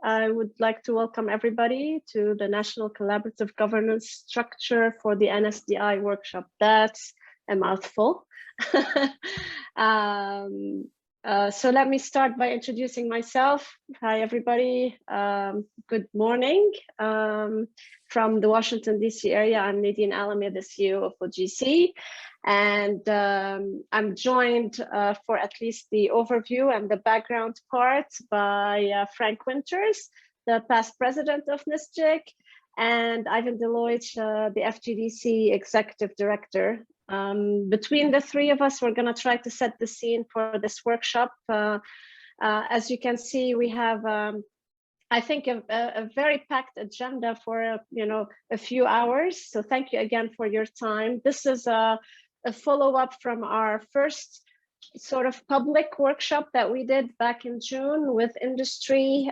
I would like to welcome everybody to the National Collaborative Governance Structure for the NSDI workshop. That's a mouthful. So let me start by introducing myself. Hi, everybody. Good morning. From the Washington, D.C. area, I'm Nadine Alamir, the CEO of OGC. And I'm joined for at least the overview and the background part by Frank Winters, the past president of NSGIC, and Ivan Deloitte, the FGDC executive director. Between the three of us, we're going to try to set the scene for this workshop. As you can see, we have, I think, a very packed agenda for a few hours. So thank you again for your time. This is a follow-up from our first sort of public workshop that we did back in June with industry.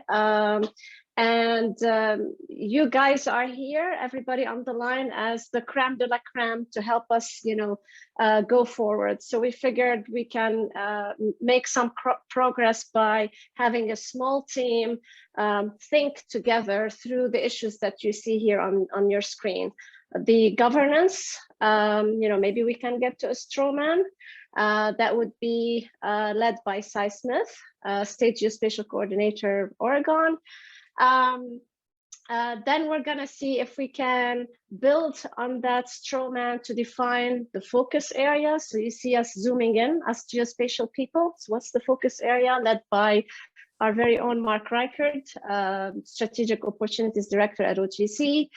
You guys are here, everybody on the line, as the crème de la crème to help us, go forward. So we figured we can make some progress by having a small team think together through the issues that you see here on your screen. The governance, maybe we can get to a straw man. That would be led by Cy Smith, State Geospatial Coordinator, Oregon. Then we're going to see if we can build on that straw man to define the focus area. So you see us zooming in as geospatial people. So what's the focus area, led by our very own Mark Reichert, Strategic Opportunities Director at OGC.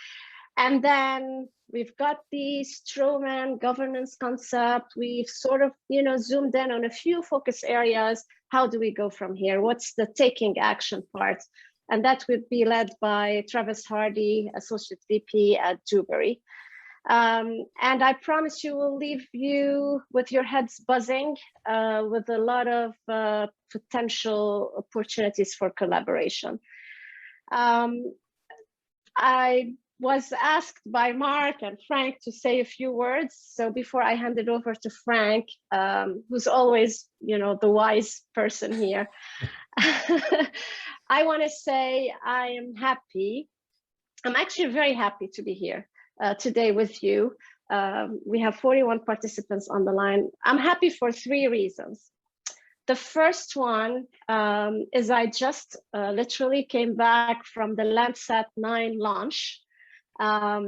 And then we've got the straw man governance concept. We've sort of, zoomed in on a few focus areas. How do we go from here? What's the taking action part? And that would be led by Travis Hardy, Associate VP at Dewberry. And I promise you we'll leave you with your heads buzzing with a lot of potential opportunities for collaboration. I was asked by Mark and Frank to say a few words. So before I hand it over to Frank, who's always, the wise person here, I want to say I am happy. I'm actually very happy to be here today with you. We have 41 participants on the line. I'm happy for three reasons. The first one is I just literally came back from the Landsat 9 launch. I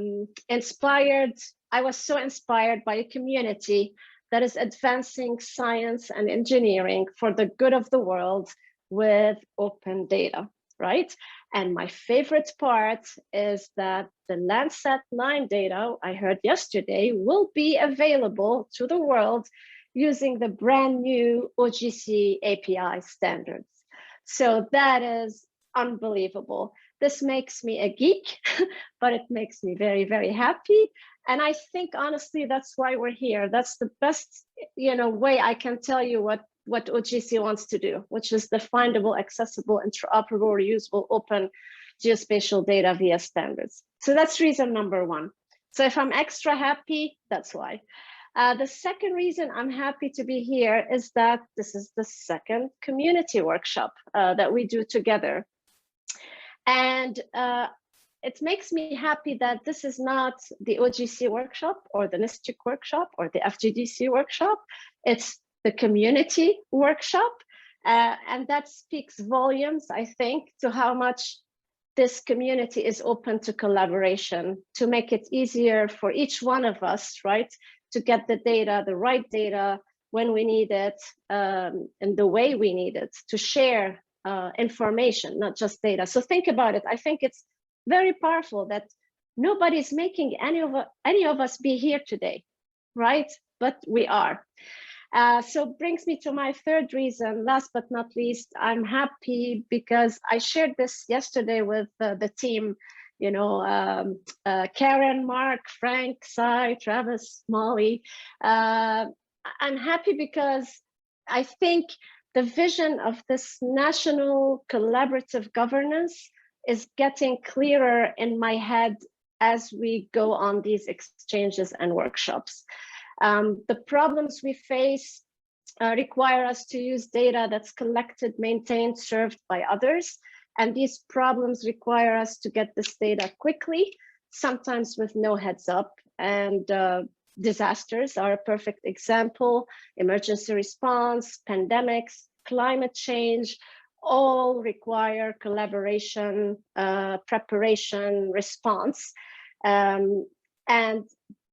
was so inspired by a community that is advancing science and engineering for the good of the world with open data, right? And my favorite part is that the Landsat 9 data, I heard yesterday, will be available to the world using the brand new OGC API standards. So that is unbelievable. This makes me a geek, but it makes me very, very happy. And I think, honestly, that's why we're here. That's the best, way I can tell you what OGC wants to do, which is the findable, accessible, interoperable, reusable, open geospatial data via standards. So that's reason number one. So if I'm extra happy, that's why. The second reason I'm happy to be here is that this is the second community workshop that we do together. And it makes me happy that this is not the OGC workshop or the NSGIC workshop or the FGDC workshop. It's the community workshop. And that speaks volumes, I think, to how much this community is open to collaboration, to make it easier for each one of us, right, to get the data, the right data, when we need it, and the way we need it, to share information, not just data. So think about it. I think it's very powerful that nobody's making any of us be here today, right? But we are. So brings me to my third reason. Last but not least, I'm happy because I shared this yesterday with the team. Karen, Mark, Frank, Cy, Travis, Molly. I'm happy because I think the vision of this national collaborative governance is getting clearer in my head as we go on these exchanges and workshops. The problems we face require us to use data that's collected, maintained, served by others. And these problems require us to get this data quickly, sometimes with no heads up. And disasters are a perfect example. Emergency response, pandemics, climate change, all require collaboration, preparation, response. And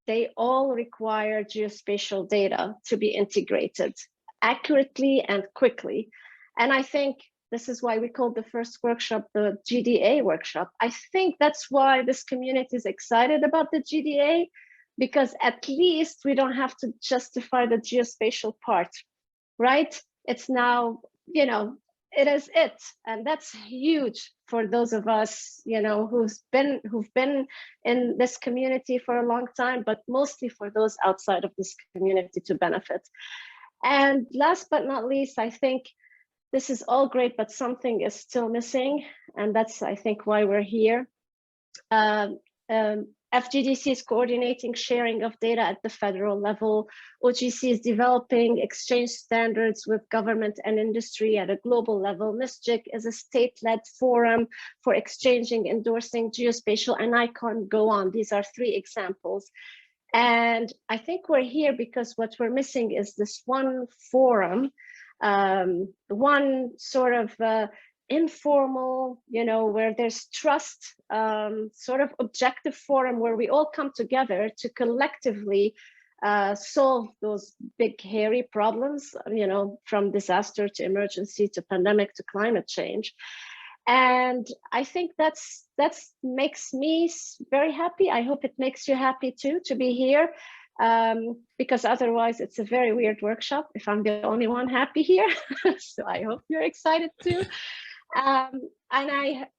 they all require geospatial data to be integrated accurately and quickly. And I think this is why we called the first workshop the GDA workshop. I think that's why this community is excited about the GDA, because at least we don't have to justify the geospatial part, right? It's now, you know, it is it, and that's huge for those of us, you know, who've been in this community for a long time, but mostly for those outside of this community to benefit. And last but not least, I think this is all great, but something is still missing, and that's, I think, why we're here. FGDC is coordinating sharing of data at the federal level. OGC is developing exchange standards with government and industry at a global level. NSGIC is a state-led forum for exchanging, endorsing geospatial, and I can't go on. These are 3 examples. And I think we're here because what we're missing is this one forum, one sort of informal, you know, where there's trust, sort of objective forum where we all come together to collectively solve those big, hairy problems, you know, from disaster to emergency to pandemic to climate change. And I think that makes me very happy. I hope it makes you happy too, to be here, because otherwise it's a very weird workshop if I'm the only one happy here. So I hope you're excited too. And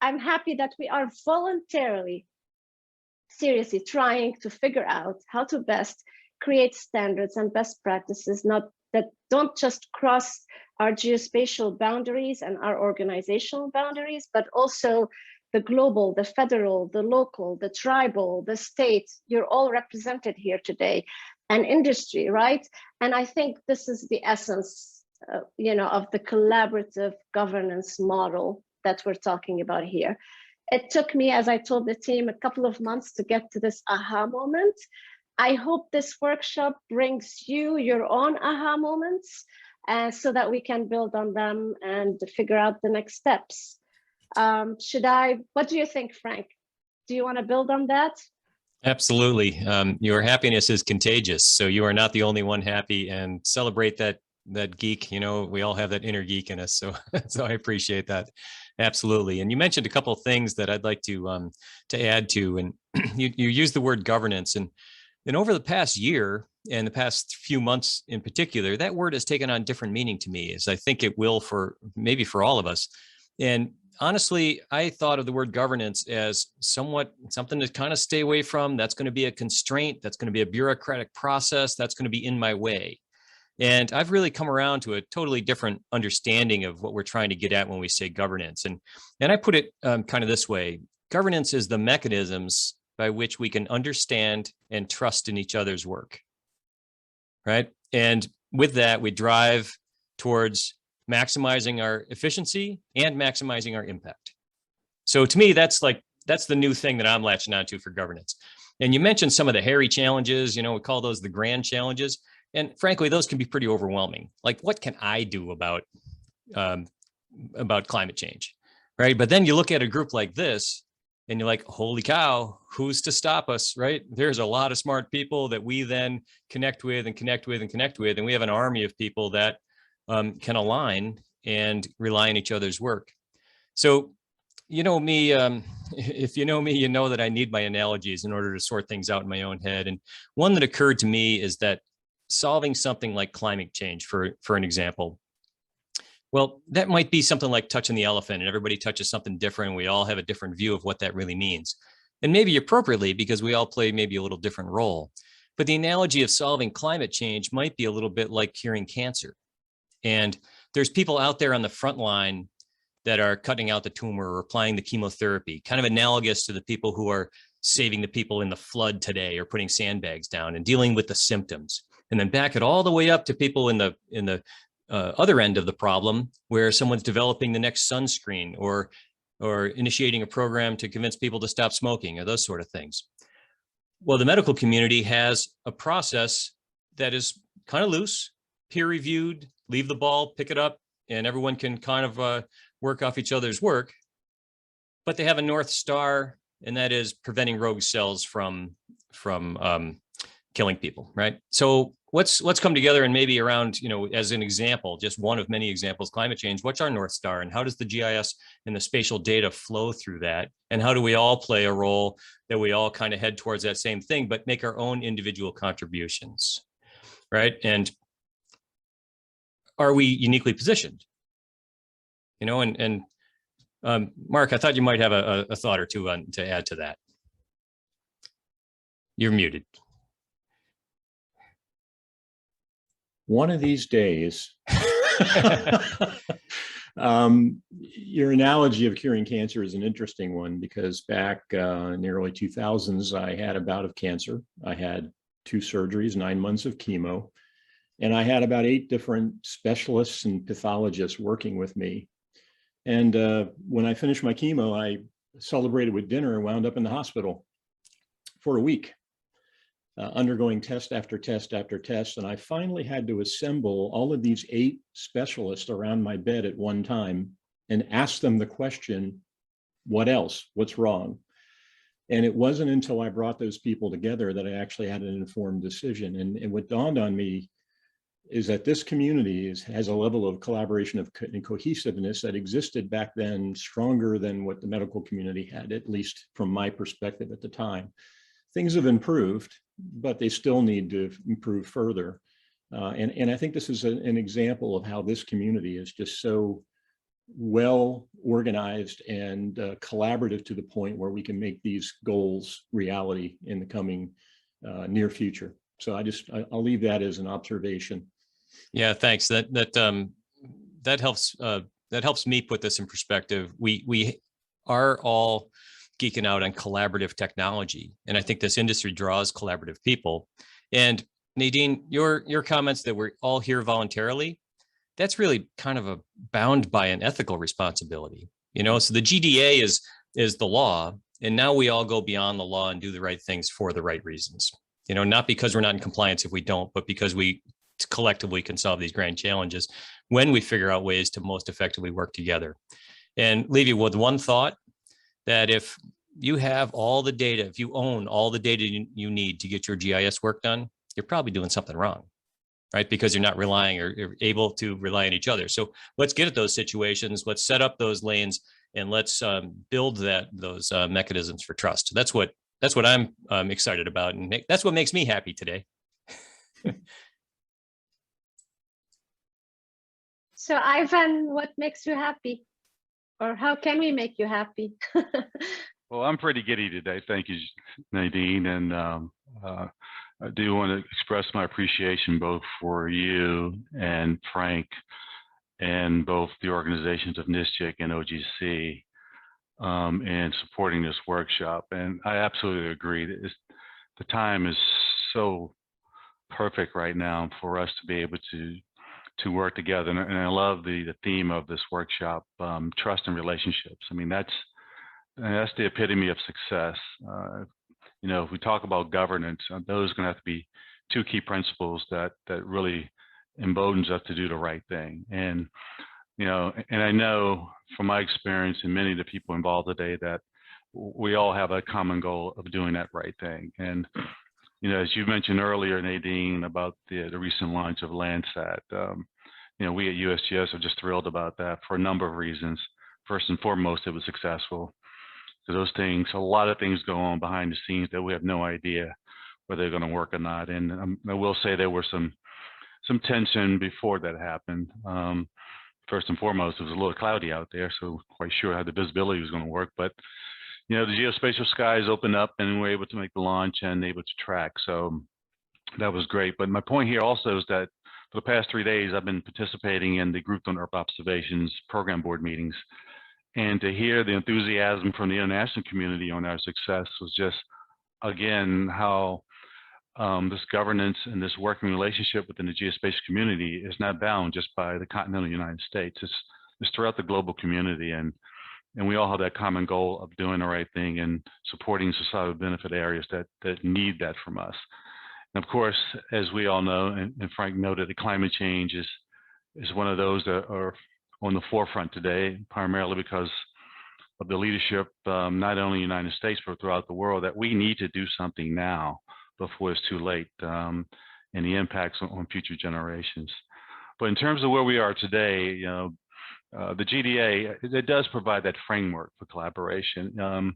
I'm happy that we are voluntarily, seriously trying to figure out how to best create standards and best practices, that don't just cross our geospatial boundaries and our organizational boundaries, but also the global, the federal, the local, the tribal, the state. You're all represented here today, and industry, right? And I think this is the essence, you know, of the collaborative governance model that we're talking about here. It took me, as I told the team, a couple of months to get to this aha moment. I hope this workshop brings you your own aha moments, so that we can build on them and figure out the next steps. What do you think, Frank? Do you want to build on that? Absolutely. Your happiness is contagious. So you are not the only one happy, and celebrate that geek. You know, we all have that inner geek in us. So, so I appreciate that. Absolutely. And you mentioned a couple of things that I'd like to add to, and you used the word governance, and over the past year and the past few months in particular, that word has taken on different meaning to me, as I think it will for maybe for all of us. And honestly, I thought of the word governance as something to kind of stay away from. That's going to be a constraint. That's going to be a bureaucratic process. That's going to be in my way. And I've really come around to a totally different understanding of what we're trying to get at when we say governance. And I put it kind of this way: governance is the mechanisms by which we can understand and trust in each other's work, right? And with that, we drive towards maximizing our efficiency and maximizing our impact. So to me, that's the new thing that I'm latching onto for governance. And you mentioned some of the hairy challenges, we call those the grand challenges. And frankly, those can be pretty overwhelming. Like, what can I do about climate change, right? But then you look at a group like this, and you're like, holy cow, who's to stop us, right? There's a lot of smart people that we then connect with and connect with and connect with. And we have an army of people that can align and rely on each other's work. So, you know me, if you know me, you know that I need my analogies in order to sort things out in my own head. And one that occurred to me is that solving something like climate change, for an example, well, that might be something like touching the elephant, and everybody touches something different. We all have a different view of what that really means. And maybe appropriately, because we all play maybe a little different role. But the analogy of solving climate change might be a little bit like curing cancer. And there's people out there on the front line that are cutting out the tumor or applying the chemotherapy, kind of analogous to the people who are saving the people in the flood today, or putting sandbags down and dealing with the symptoms. And then back it all the way up to people in the other end of the problem, where someone's developing the next sunscreen, or or initiating a program to convince people to stop smoking, or those sort of things. Well, the medical community has a process that is kind of loose, peer-reviewed, leave the ball, pick it up, and everyone can kind of work off each other's work. But they have a North Star, and that is preventing rogue cells from killing people, right? So let's come together and maybe around, as an example, just one of many examples, climate change. What's our North Star, and how does the GIS and the spatial data flow through that? And how do we all play a role that we all kind of head towards that same thing, but make our own individual contributions, right? And are we uniquely positioned? Mark, I thought you might have a thought or two to add to that. You're muted. One of these days, your analogy of curing cancer is an interesting one, because back in the early 2000s, I had a bout of cancer. I had 2 surgeries, 9 months of chemo, and I had about 8 different specialists and pathologists working with me. And when I finished my chemo, I celebrated with dinner and wound up in the hospital for a week, undergoing test after test after test. And I finally had to assemble all of these 8 specialists around my bed at one time and ask them the question, what else? What's wrong? And it wasn't until I brought those people together that I actually had an informed decision. And what dawned on me is that this community has a level of collaboration and cohesiveness that existed back then, stronger than what the medical community had, at least from my perspective at the time. Things have improved, but they still need to improve further. And I think this is an example of how this community is just so well organized and collaborative to the point where we can make these goals reality in the coming near future. So I'll leave that as an observation. Yeah, thanks. That helps me put this in perspective. We are all geeking out on collaborative technology, and I think this industry draws collaborative people. And Nadine, your comments that we're all here voluntarily, that's really kind of bound by an ethical responsibility. So the GDA is the law, and now we all go beyond the law and do the right things for the right reasons. Not because we're not in compliance if we don't, but because we collectively can solve these grand challenges when we figure out ways to most effectively work together. And leave you with one thought, that if you have all the data, if you own all the data you need to get your GIS work done, you're probably doing something wrong, right? Because you're not relying or able to rely on each other. So let's get at those situations, let's set up those lanes, and let's build those mechanisms for trust. That's what I'm excited about, and that's what makes me happy today. So Ivan, what makes you happy? Or how can we make you happy? Well, I'm pretty giddy today. Thank you, Nadine. And I do want to express my appreciation both for you and Frank and both the organizations of NSGIC and OGC and supporting this workshop. And I absolutely agree that the time is so perfect right now for us to be able to work together. And I love the theme of this workshop, trust and relationships. I mean, that's the epitome of success. If we talk about governance, those are going to have to be 2 key principles that really emboldens us to do the right thing. And I know from my experience and many of the people involved today that we all have a common goal of doing that right thing. And as you mentioned earlier, Nadine, about the recent launch of Landsat, we at USGS are just thrilled about that for a number of reasons. First and foremost, it was successful. So a lot of things go on behind the scenes that we have no idea whether they're going to work or not. And I will say there were some tension before that happened. First and foremost, it was a little cloudy out there, so quite sure how the visibility was going to work. But the geospatial skies opened up and we were able to make the launch and able to track. So that was great. But my point here also is that for the past 3 days, I've been participating in the Group on Earth Observations program board meetings. And to hear the enthusiasm from the international community on our success was just, again, how this governance and this working relationship within the geospatial community is not bound just by the continental United States. It's throughout the global community. And and we all have that common goal of doing the right thing and supporting societal benefit areas that need that from us. And of course, as we all know, and Frank noted, that climate change is one of those that are on the forefront today, primarily because of the leadership, not only in the United States, but throughout the world, that we need to do something now before it's too late, and the impacts on future generations. But in terms of where we are today, you know, the GDA, it does provide that framework for collaboration.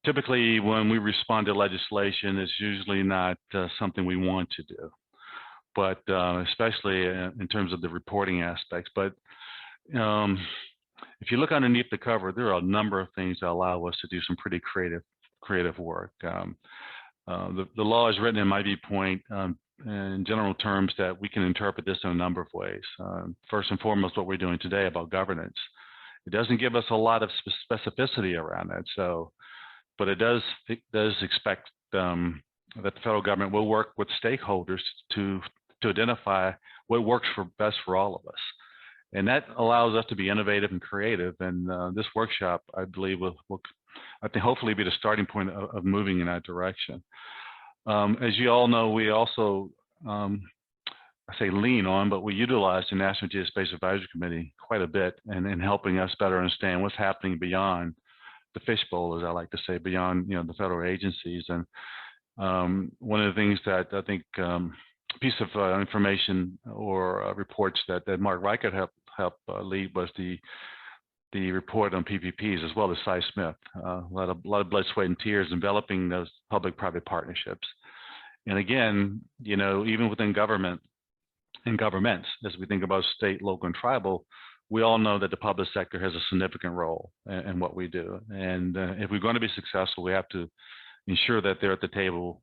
Typically, when we respond to legislation, it's usually not something we want to do, but especially in terms of the reporting aspects. But if you look underneath the cover, there are a number of things that allow us to do some pretty creative work. The law is written, in my viewpoint, in general terms, that we can interpret this in a number of ways. First and foremost, what we're doing today about governance. It doesn't give us a lot of specificity around that. So, but it does expect that the federal government will work with stakeholders to identify what works best for all of us. And that allows us to be innovative and creative. And this workshop, I believe, will I think hopefully be the starting point of moving in that direction. As you all know, we also, I say lean on, but we utilize the National Geospatial Advisory Committee quite a bit in helping us better understand what's happening beyond the fishbowl, as I like to say, beyond the federal agencies. And one of the things that I think piece of information or reports that Mark Reichert helped lead was the report on PPPs, as well as Cy Smith. A lot of blood, sweat, and tears enveloping those public-private partnerships. And again, even within government and governments, as we think about state, local, and tribal, we all know that the public sector has a significant role in what we do. And if we're going to be successful, we have to ensure that they're at the table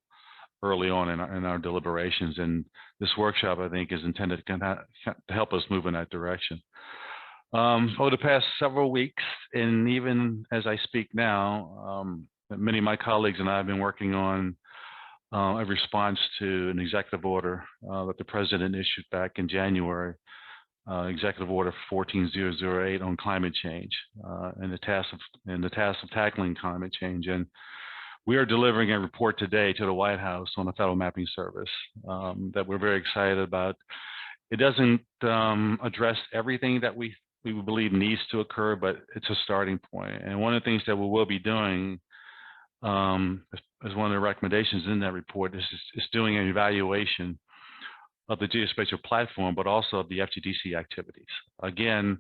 early on in our deliberations. And this workshop, I think, is intended to help us move in that direction. Over the past several weeks, and even as I speak now, many of my colleagues and I have been working on a response to an executive order that the president issued back in January, Executive Order 14008 on climate change and the task of tackling climate change. And we are delivering a report today to the White House on the Federal Mapping Service that we're very excited about. It doesn't address everything that we believe needs to occur, but it's a starting point. And one of the things that we will be doing as one of the recommendations in that report is doing an evaluation of the geospatial platform, but also of the FGDC activities. Again,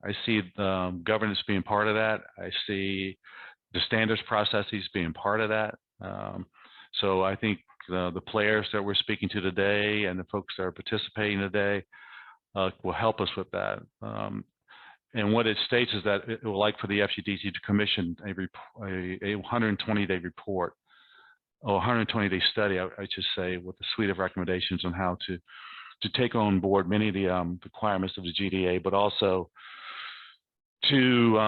I see the governance being part of that. I see the standards processes being part of that. So I think the players that we're speaking to today and the folks that are participating today will help us with that. And what it states is that it would like for the FGDC to commission a 120-day report, or 120-day study, I should say, with a suite of recommendations on how to take on board many of the requirements of the GDA, but also to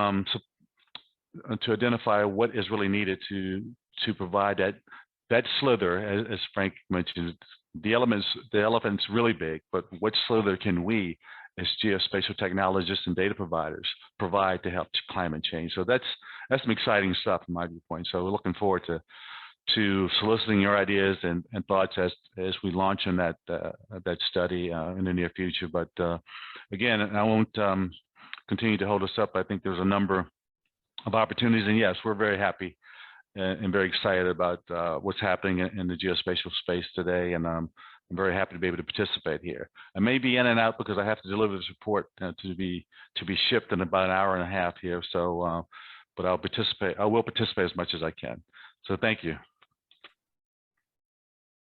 identify what is really needed to provide that slither, as Frank mentioned. The elephant's really big, but what slither can we, as geospatial technologists and data providers, provide to help climate change? So that's some exciting stuff from my viewpoint. So we're looking forward to soliciting your ideas and thoughts as we launch in that study in the near future. But again, I won't continue to hold us up. I think there's a number of opportunities, and yes, we're very happy and very excited about what's happening in the geospatial space today, and I'm very happy to be able to participate here. I may be in and out because I have to deliver this report to be shipped in about an hour and a half here. So, but I'll participate. I will participate as much as I can. So, thank you.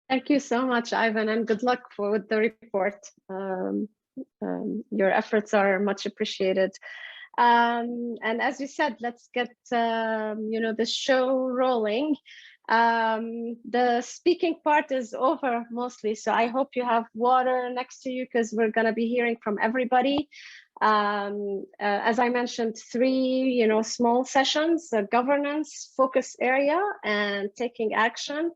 Thank you so much, Ivan, and good luck with the report. Your efforts are much appreciated. And as you said, let's get the show rolling. The speaking part is over mostly, so I hope you have water next to you, because we're going to be hearing from everybody. As I mentioned, 3 small sessions: a governance focus area and taking action.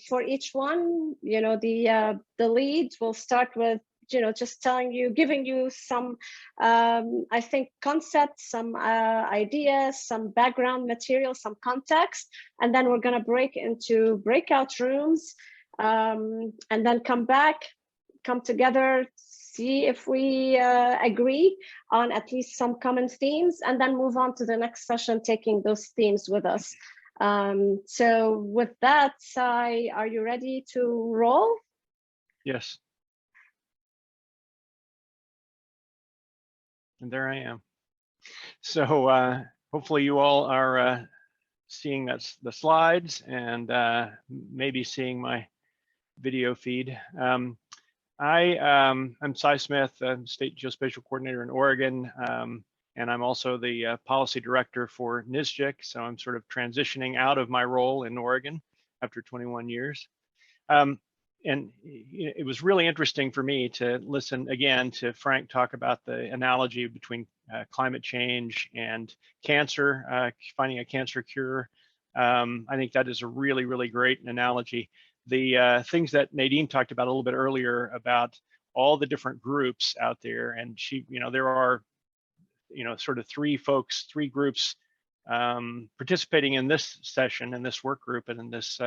For each one, the lead will start with just telling you, giving you some, I think, concepts, some ideas, some background material, some context, and then we're going to break into breakout rooms, and then come together, see if we agree on at least some common themes, and then move on to the next session, taking those themes with us. So with that, Sai, are you ready to roll? Yes. And there I am. So hopefully you all are seeing the slides and maybe seeing my video feed. I'm Sai Smith, State Geospatial Coordinator in Oregon, and I'm also the Policy Director for NSGIC. So I'm sort of transitioning out of my role in Oregon after 21 years. And it was really interesting for me to listen again to Frank talk about the analogy between climate change and cancer, finding a cancer cure. I think that is a really, really great analogy. The things that Nadine talked about a little bit earlier about all the different groups out there, and there are, sort of three groups participating in this session, in this work group, and in this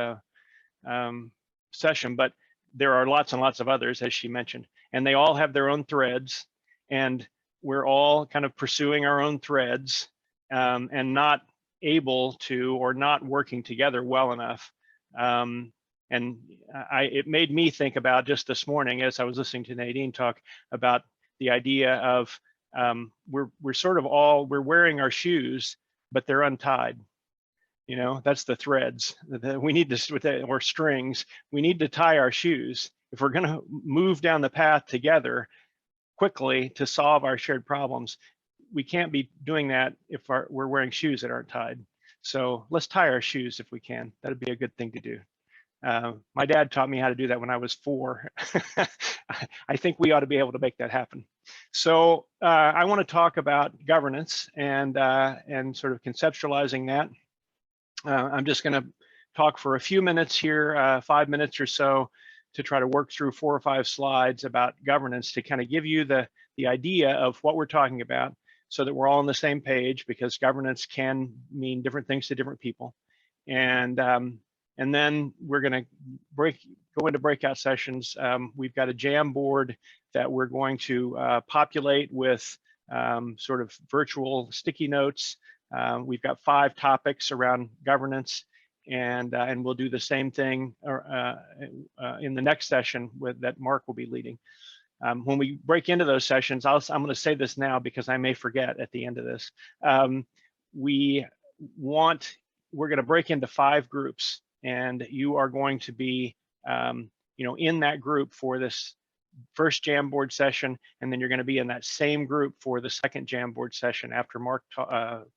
session, but there are lots and lots of others, as she mentioned, and they all have their own threads, and we're all kind of pursuing our own threads and not able to, or not working together well enough. It made me think about just this morning as I was listening to Nadine talk about the idea of we're wearing our shoes, but they're untied. That's the threads that we need to, or strings. We need to tie our shoes if we're going to move down the path together quickly to solve our shared problems. We can't be doing that if we're wearing shoes that aren't tied. So let's tie our shoes if we can. That'd be a good thing to do. My dad taught me how to do that when I was 4. I think we ought to be able to make that happen. So I want to talk about governance and sort of conceptualizing that. I'm just going to talk for a few minutes here, 5 minutes or so, to try to work through 4 or 5 slides about governance to kind of give you the idea of what we're talking about, so that we're all on the same page, because governance can mean different things to different people. And then we're going to go into breakout sessions. We've got a Jamboard that we're going to populate with sort of virtual sticky notes. We've got 5 topics around governance, and we'll do the same thing in the next session that Mark will be leading. When we break into those sessions, I'm going to say this now because I may forget at the end of this. We're going to break into 5 groups, and you are going to be, in that group for this first Jamboard session, and then you're going to be in that same group for the second Jamboard session after Mark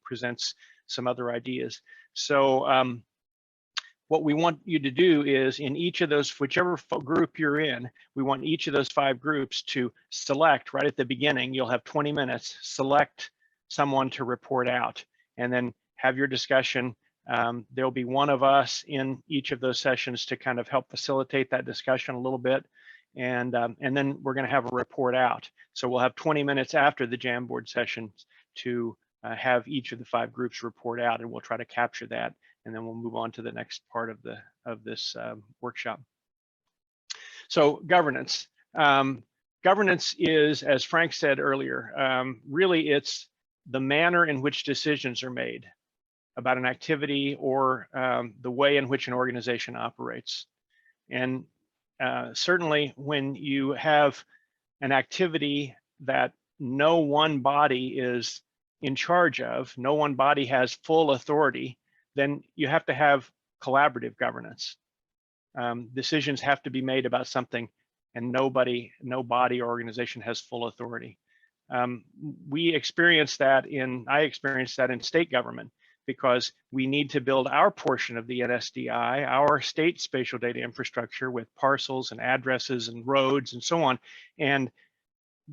presents some other ideas. So what we want you to do is, in each of those, whichever group you're in, we want each of those 5 groups to select right at the beginning. You'll have 20 minutes, select someone to report out, and then have your discussion. There'll be one of us in each of those sessions to kind of help facilitate that discussion a little bit. And then we're going to have a report out. So we'll have 20 minutes after the Jamboard sessions to have each of the 5 groups report out, and we'll try to capture that, and then we'll move on to the next part of this workshop. So governance. Governance is, as Frank said earlier, really it's the manner in which decisions are made about an activity or the way in which an organization operates. And certainly when you have an activity that no one body is in charge of, no one body has full authority, then you have to have collaborative governance. Decisions have to be made about something, and no body or organization has full authority. I experienced that in state government, because we need to build our portion of the NSDI, our state spatial data infrastructure, with parcels and addresses and roads and so on. And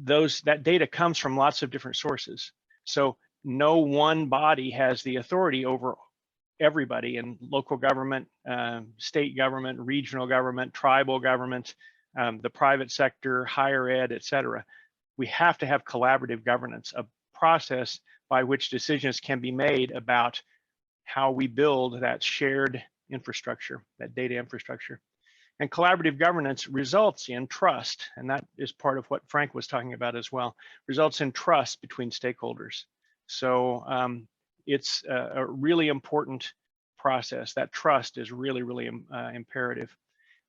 that data comes from lots of different sources. So no one body has the authority over everybody in local government, state government, regional government, tribal government. the private sector, higher ed, et cetera. We have to have collaborative governance, a process by which decisions can be made about how we build that shared infrastructure, that data infrastructure. And collaborative governance results in trust, and that is part of what Frank was talking about as well, results in trust between stakeholders. So it's a really important process. That trust is really, really imperative.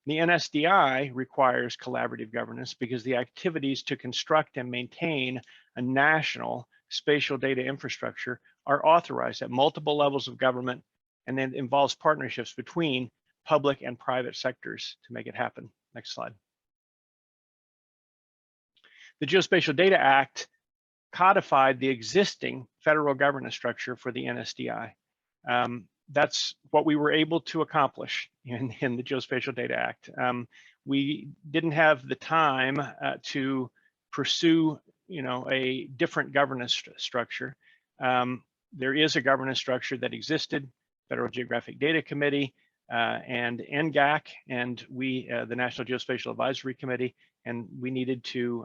The NSDI requires collaborative governance because the activities to construct and maintain a national spatial data infrastructure are authorized at multiple levels of government, and then involves partnerships between public and private sectors to make it happen. Next slide. The Geospatial Data Act codified the existing federal governance structure for the NSDI. That's what we were able to accomplish in the Geospatial Data Act. We didn't have the time to pursue, a different governance structure. There is a governance structure that existed, Federal Geographic Data Committee and NGAC, and the National Geospatial Advisory Committee, and we needed to,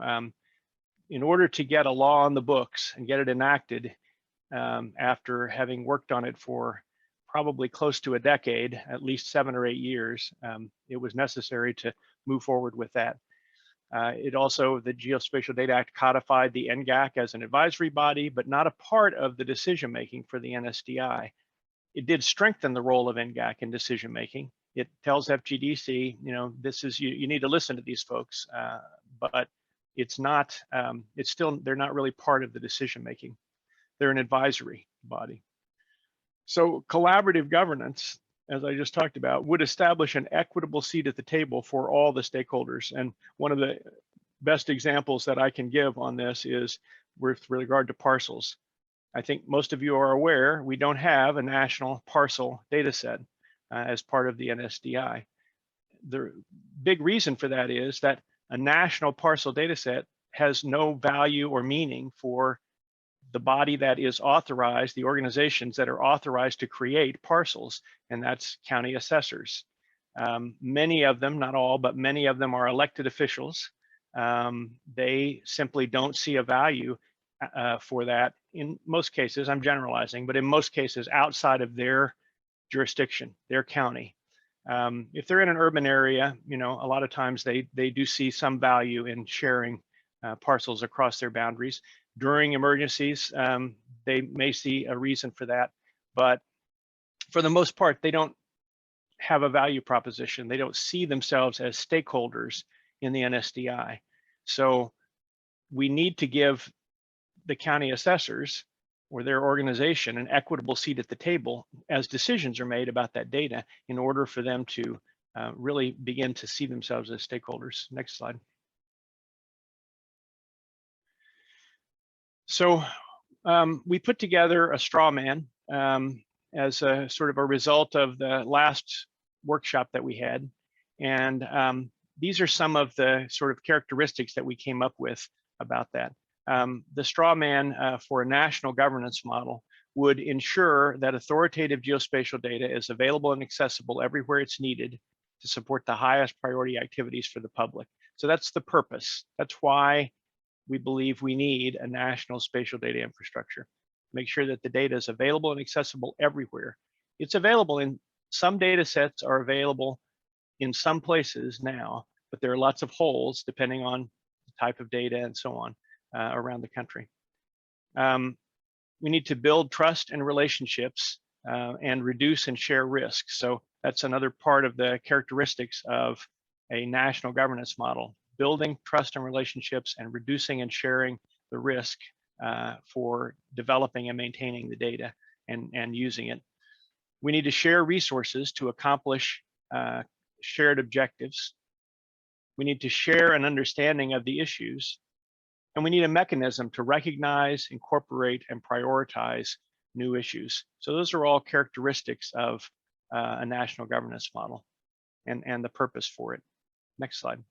in order to get a law on the books and get it enacted, after having worked on it for probably close to a decade, at least 7 or 8 years, it was necessary to move forward with that. It also, the Geospatial Data Act codified the NGAC as an advisory body, but not a part of the decision-making for the NSDI. It did strengthen the role of NGAC in decision-making. It tells FGDC, this is, you need to listen to these folks, but it's not, they're not really part of the decision-making. They're an advisory body. So collaborative governance, as I just talked about, would establish an equitable seat at the table for all the stakeholders. And one of the best examples that I can give on this is with regard to parcels. I think most of you are aware we don't have a national parcel data set as part of the NSDI. The big reason for that is that a national parcel data set has no value or meaning for the body that is authorized, the organizations that are authorized to create parcels, and that's county assessors. Many of them, not all, but many of them are elected officials. They simply don't see a value for that in most cases. I'm generalizing, but in most cases outside of their jurisdiction, their county. If they're in an urban area, a lot of times they do see some value in sharing parcels across their boundaries. During emergencies, they may see a reason for that, but for the most part, they don't have a value proposition. They don't see themselves as stakeholders in the NSDI. So we need to give the county assessors or their organization an equitable seat at the table as decisions are made about that data in order for them to really begin to see themselves as stakeholders. Next slide. So we put together a straw man as a sort of a result of the last workshop that we had. And these are some of the sort of characteristics that we came up with about that. The straw man for a national governance model would ensure that authoritative geospatial data is available and accessible everywhere it's needed to support the highest priority activities for the public. So that's the purpose. That's why we believe we need a national spatial data infrastructure. Make sure that the data is available and accessible everywhere. It's available in some data sets are available in some places now, but there are lots of holes depending on the type of data and so on around the country. We need to build trust and relationships and reduce and share risks. So that's another part of the characteristics of a national governance model. Building trust and relationships and reducing and sharing the risk for developing and maintaining the data and using it. We need to share resources to accomplish shared objectives. We need to share an understanding of the issues. And we need a mechanism to recognize, incorporate, and prioritize new issues. So those are all characteristics of a national governance model and the purpose for it. Next slide.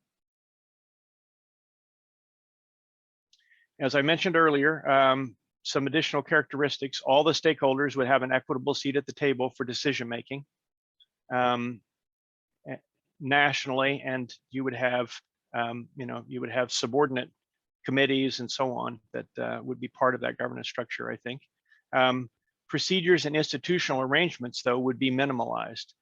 As I mentioned earlier, some additional characteristics: all the stakeholders would have an equitable seat at the table for decision making nationally, and you would have You know, you would have subordinate committees and so on that would be part of that governance structure, I think. Procedures and institutional arrangements, though, would be minimalized.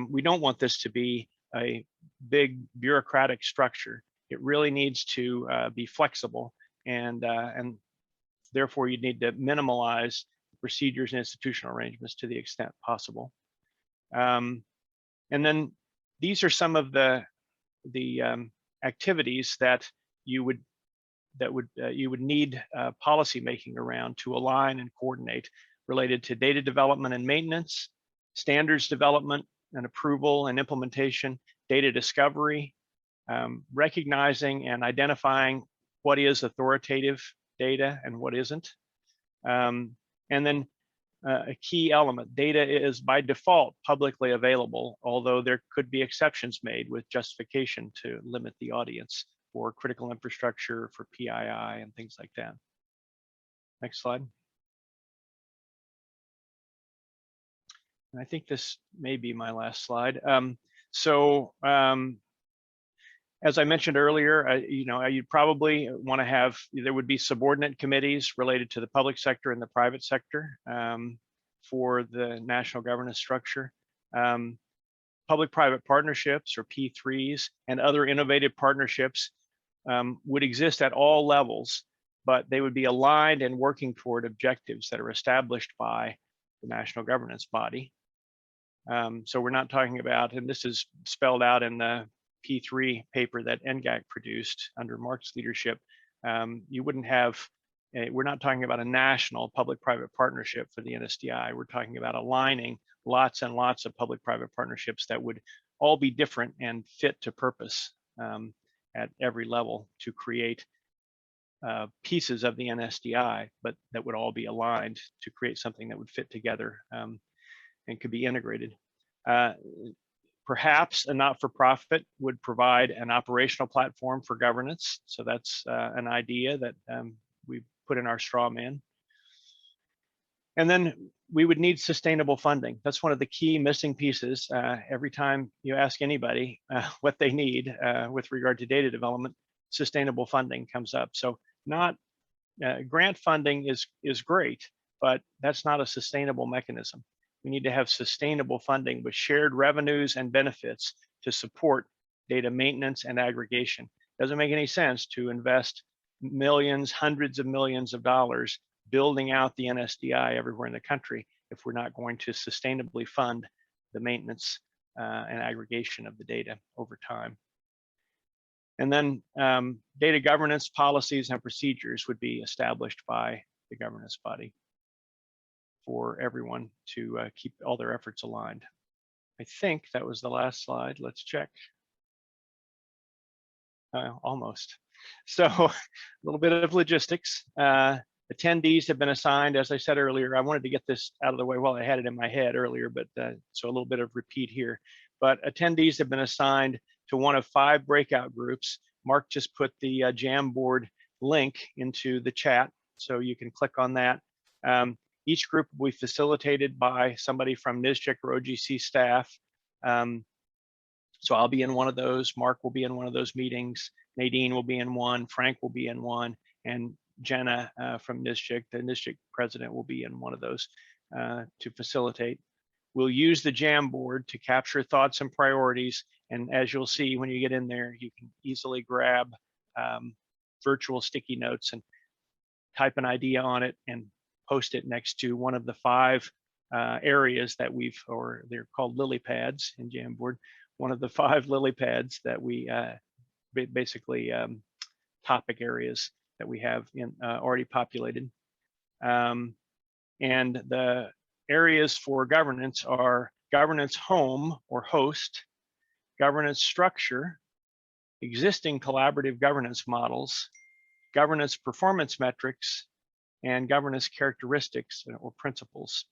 We don't want this to be a big bureaucratic structure. It really needs to be flexible, and therefore you need to minimalize procedures and institutional arrangements to the extent possible. And then these are some of the activities that you would need policy making around to align and coordinate, related to data development and maintenance, standards development and approval and implementation, data discovery, recognizing and identifying what is authoritative data and what isn't. And then a key element, data is by default publicly available, although there could be exceptions made with justification to limit the audience for critical infrastructure, for PII and things like that. Next slide. And I think this may be my last slide. As I mentioned earlier, you'd probably want to have, there would be subordinate committees related to the public sector and the private sector for the national governance structure. Public-private partnerships, or P3s, and other innovative partnerships would exist at all levels, but they would be aligned and working toward objectives that are established by the national governance body. So we're not talking about, and this is spelled out in the P3 paper that NGIC produced under Mark's leadership, you wouldn't have, we're not talking about a national public-private partnership for the NSDI. We're talking about aligning lots and lots of public-private partnerships that would all be different and fit to purpose at every level to create pieces of the NSDI, but that would all be aligned to create something that would fit together and could be integrated. Perhaps a not-for-profit would provide an operational platform for governance. So that's an idea that we put in our straw man. And then we would need sustainable funding. That's one of the key missing pieces. Every time you ask anybody what they need with regard to data development, sustainable funding comes up. So not grant funding is great, but that's not a sustainable mechanism. We need to have sustainable funding with shared revenues and benefits to support data maintenance and aggregation. Doesn't make any sense to invest millions, hundreds of millions of dollars building out the NSDI everywhere in the country if we're not going to sustainably fund the maintenance and aggregation of the data over time. And then data governance policies and procedures would be established by the governance body for everyone to keep all their efforts aligned. I think that was the last slide. Let's check. Almost. So a little bit of logistics. Attendees have been assigned, as I said earlier. I wanted to get this out of the way. Well, I had it in my head earlier, but so a little bit of repeat here. But attendees have been assigned to one of 5 breakout groups. Mark just put the Jamboard link into the chat, so you can click on that. Each group will be facilitated by somebody from NSGIC or OGC staff. So I'll be in one of those, Mark will be in one of those meetings, Nadine will be in one, Frank will be in one, and Jenna from NSGIC, the NSGIC president, will be in one of those to facilitate. We'll use the Jamboard to capture thoughts and priorities, and as you'll see when you get in there, you can easily grab virtual sticky notes and type an idea on it and post it next to one of the 5 areas that we've, or they're called lily pads in Jamboard, one of the 5 lily pads that we basically topic areas that we have in already populated. And the areas for governance are governance home or host, governance structure, existing collaborative governance models, governance performance metrics, and governance characteristics or principles.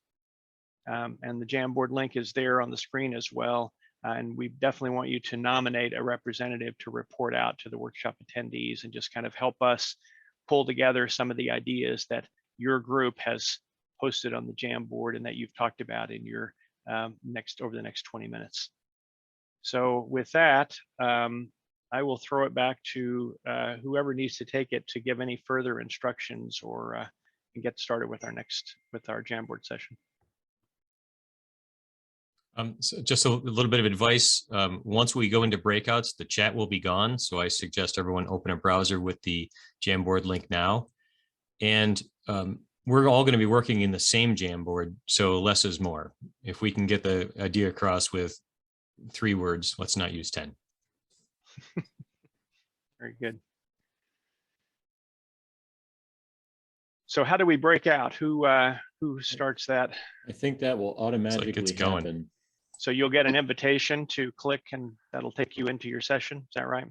And the Jamboard link is there on the screen as well. And we definitely want you to nominate a representative to report out to the workshop attendees and just kind of help us pull together some of the ideas that your group has posted on the Jamboard and that you've talked about in your over the next 20 minutes. So with that, I will throw it back to whoever needs to take it to give any further instructions or and get started with our Jamboard session. So just a little bit of advice. Once we go into breakouts, the chat will be gone. So I suggest everyone open a browser with the Jamboard link now. And we're all going to be working in the same Jamboard, so less is more. If we can get the idea across with 3 words, let's not use 10. Very good. So how do we break out? Who starts that? I think that will automatically going. happen. So you'll get an invitation to click and that'll take you into your session. Is that right?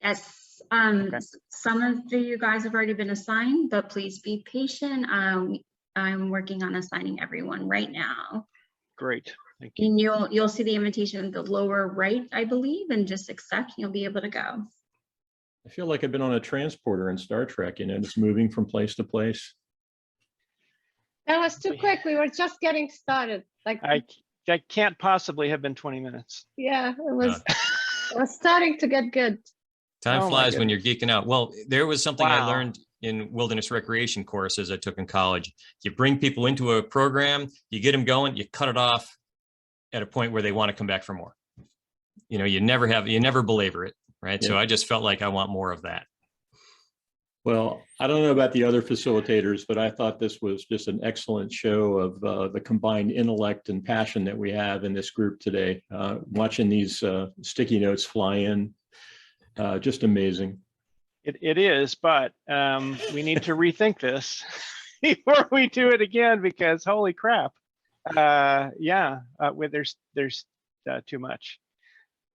Yes. Okay. Some of you guys have already been assigned, but please be patient. I'm working on assigning everyone right now. Great. Thank you. And you'll see the invitation in the lower right, I believe, and just accept. You'll be able to go. I feel like I've been on a transporter in Star Trek, you know, just moving from place to place. That was too quick. We were just getting started. Like, I can't possibly have been 20 minutes. yeah, it was starting to get good. Time Oh my flies when you're geeking out. Well, there was something I Wow. learned in wilderness recreation courses I took in college. You bring people into a program, you get them going, you cut it off at a point where they want to come back for more. You know, you never belabor it, right? Yeah. So I just felt like I want more of that. Well, I don't know about the other facilitators, but I thought this was just an excellent show of the combined intellect and passion that we have in this group today. Watching these sticky notes fly in, just amazing. It is, but we need to rethink this before we do it again, because holy crap. There's too much.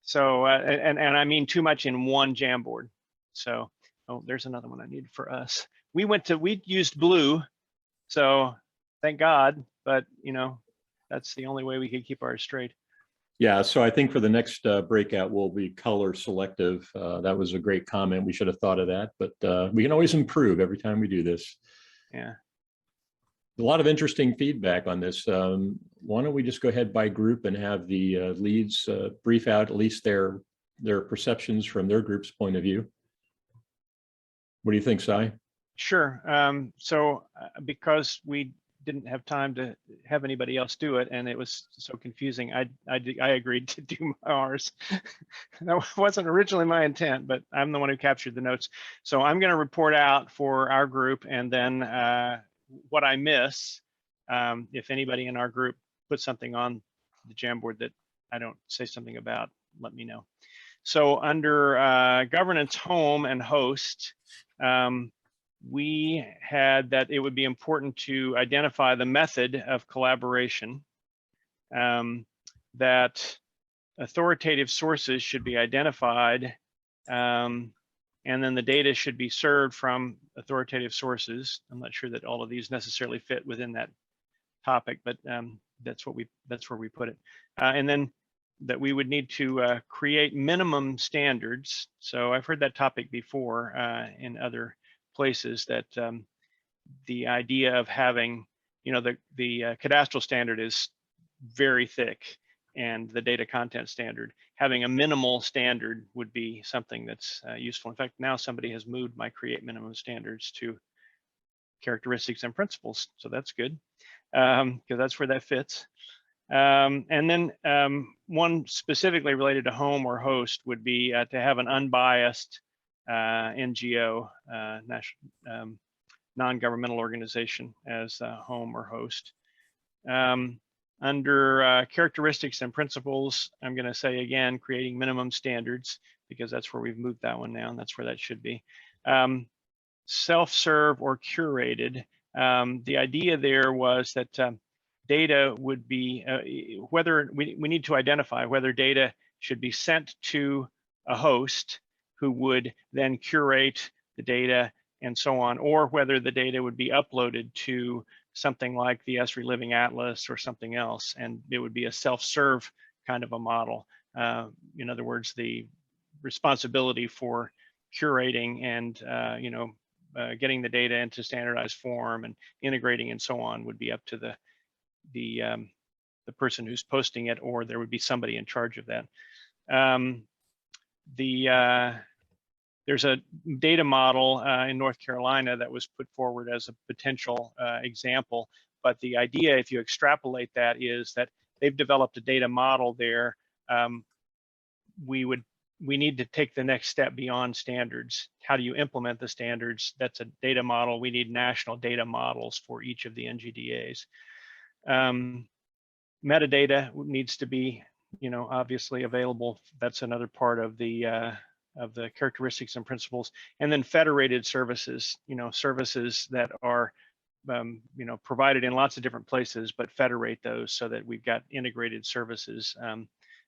So, and I mean too much in one Jamboard. So, oh, there's another one I need for us. We used blue, so thank God, but you know, that's the only way we could keep ours straight. Yeah, so I think for the next breakout, we'll be color selective. That was a great comment. We should have thought of that, but we can always improve every time we do this. Yeah. A lot of interesting feedback on this. Why don't we just go ahead by group and have the leads brief out at least their perceptions from their group's point of view. What do you think, Sai? Sure. So because we didn't have time to have anybody else do it, and it was so confusing, I agreed to do ours. That wasn't originally my intent, but I'm the one who captured the notes. So I'm going to report out for our group, and then what I miss, if anybody in our group puts something on the Jamboard that I don't say something about, let me know. So under governance, home, and host, we had that it would be important to identify the method of collaboration, that authoritative sources should be identified, and then the data should be served from authoritative sources. I'm not sure that all of these necessarily fit within that topic, but that's where we put it. And then that we would need to create minimum standards. So I've heard that topic before in other places, that the idea of having, you know, the cadastral standard is very thick, and the data content standard, having a minimal standard would be something that's useful. In fact, now somebody has moved my create minimum standards to characteristics and principles, so that's good, because that's where that fits. And then one specifically related to home or host would be to have an unbiased NGO, non-governmental organization, as home or host. Under characteristics and principles, I'm going to say again, creating minimum standards, because that's where we've moved that one now, and that's where that should be. Self-serve or curated. The idea there was that data would be, whether we need to identify whether data should be sent to a host who would then curate the data and so on, or whether the data would be uploaded to something like the Esri Living Atlas or something else, and it would be a self-serve kind of a model. In other words, the responsibility for curating and getting the data into standardized form and integrating and so on would be up to the person who's posting it, or there would be somebody in charge of that. there's a data model in North Carolina that was put forward as a potential example. But the idea, if you extrapolate that, is that they've developed a data model there. We need to take the next step beyond standards. How do you implement the standards? That's a data model. We need national data models for each of the NGDAs. Metadata needs to be, obviously available. That's another part of the characteristics and principles. And then federated services, services that are provided in lots of different places, but federate those so that we've got integrated services.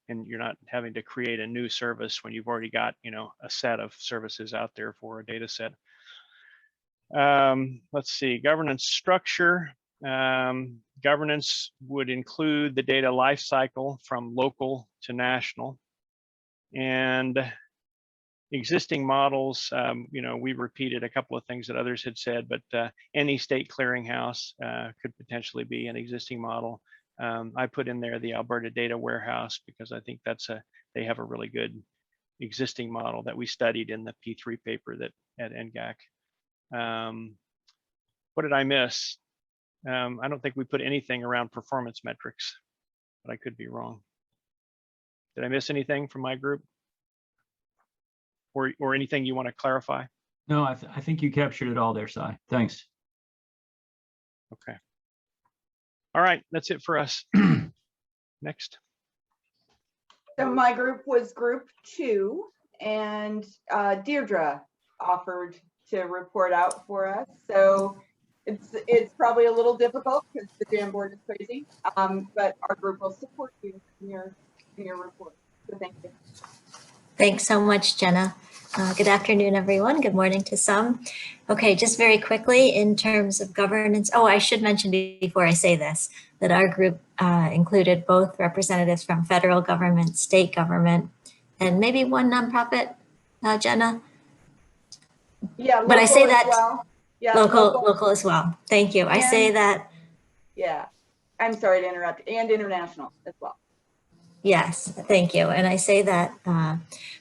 And you're not having to create a new service when you've already got, a set of services out there for a data set. Let's see, governance structure. Governance would include the data lifecycle from local to national. And existing models, we repeated a couple of things that others had said, but any state clearinghouse could potentially be an existing model. I put in there the Alberta Data Warehouse because I think they have a really good existing model that we studied in the P3 paper that at NGAC. What did I miss? I don't think we put anything around performance metrics, but I could be wrong. Did I miss anything from my group? Or anything you want to clarify? No, I think you captured it all there, Cy. Thanks. Okay. All right, that's it for us. Next. So my group was group 2, and Deirdre offered to report out for us. So it's probably a little difficult because the Jamboard is crazy, but our group will support you in your report. So thank you. Thanks so much, Jenna. Good afternoon, everyone. Good morning to some. Okay, just very quickly in terms of governance. Oh, I should mention before I say this, that our group included both representatives from federal government, state government, and maybe one nonprofit, Jenna? Yeah, but I say that well. Yeah, local as well. Thank you. I say that. Yeah, I'm sorry to interrupt, and international as well. Yes, thank you. And I say that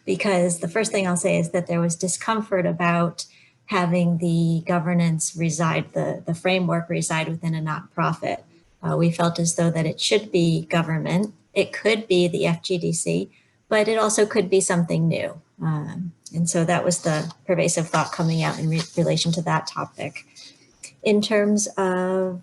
because the first thing I'll say is that there was discomfort about having the governance reside, the framework reside within a nonprofit. We felt as though that it should be government. It could be the FGDC, but it also could be something new. And so that was the pervasive thought coming out in relation to that topic. In terms of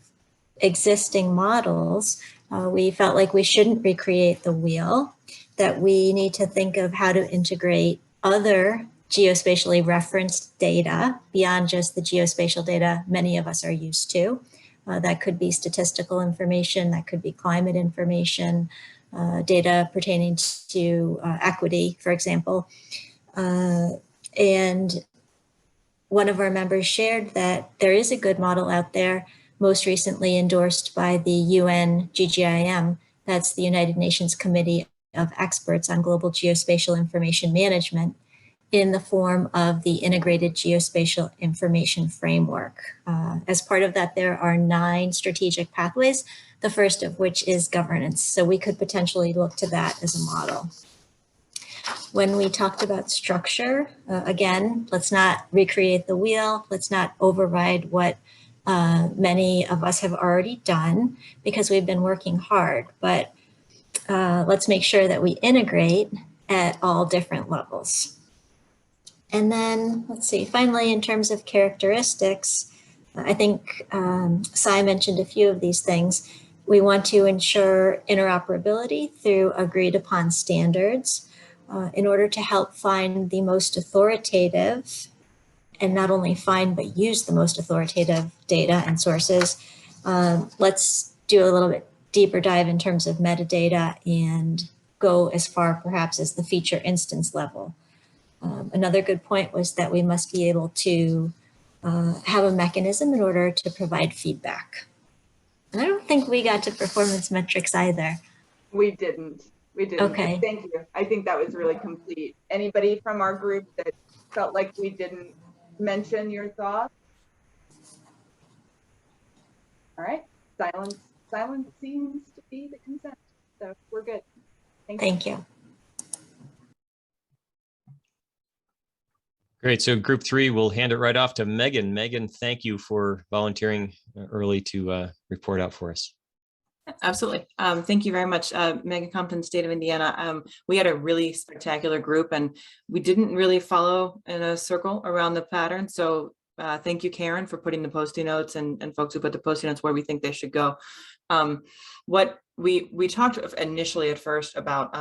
existing models, we felt like we shouldn't recreate the wheel, that we need to think of how to integrate other geospatially referenced data beyond just the geospatial data many of us are used to. That could be statistical information, that could be climate information, data pertaining to equity, for example. And one of our members shared that there is a good model out there, most recently endorsed by the UN GGIM, that's the United Nations Committee of Experts on Global Geospatial Information Management, in the form of the Integrated Geospatial Information Framework. As part of that, there are 9 strategic pathways, the first of which is governance. So we could potentially look to that as a model. When we talked about structure, again, let's not recreate the wheel, let's not override what many of us have already done because we've been working hard, but let's make sure that we integrate at all different levels. And then let's see, finally, in terms of characteristics, I think Cy mentioned a few of these things. We want to ensure interoperability through agreed upon standards in order to help find the most authoritative, and not only find, but use the most authoritative data and sources. Let's do a little bit deeper dive in terms of metadata and go as far perhaps as the feature instance level. Another good point was that we must be able to have a mechanism in order to provide feedback. And I don't think we got to performance metrics either. We didn't. Okay. Thank you. I think that was really complete. Anybody from our group that felt like we didn't mention your thoughts? All right, silence seems to be the consent, so we're good. Thank you. Great. So group 3, we'll hand it right off to Megan. Megan, thank you for volunteering early to report out for us. Absolutely. Thank you very much. Megan Compton, State of Indiana. We had a really spectacular group and we didn't really follow in a circle around the pattern. So thank you, Karen, for putting the Post-it notes and folks who put the Post-it notes where we think they should go. What we talked initially at first about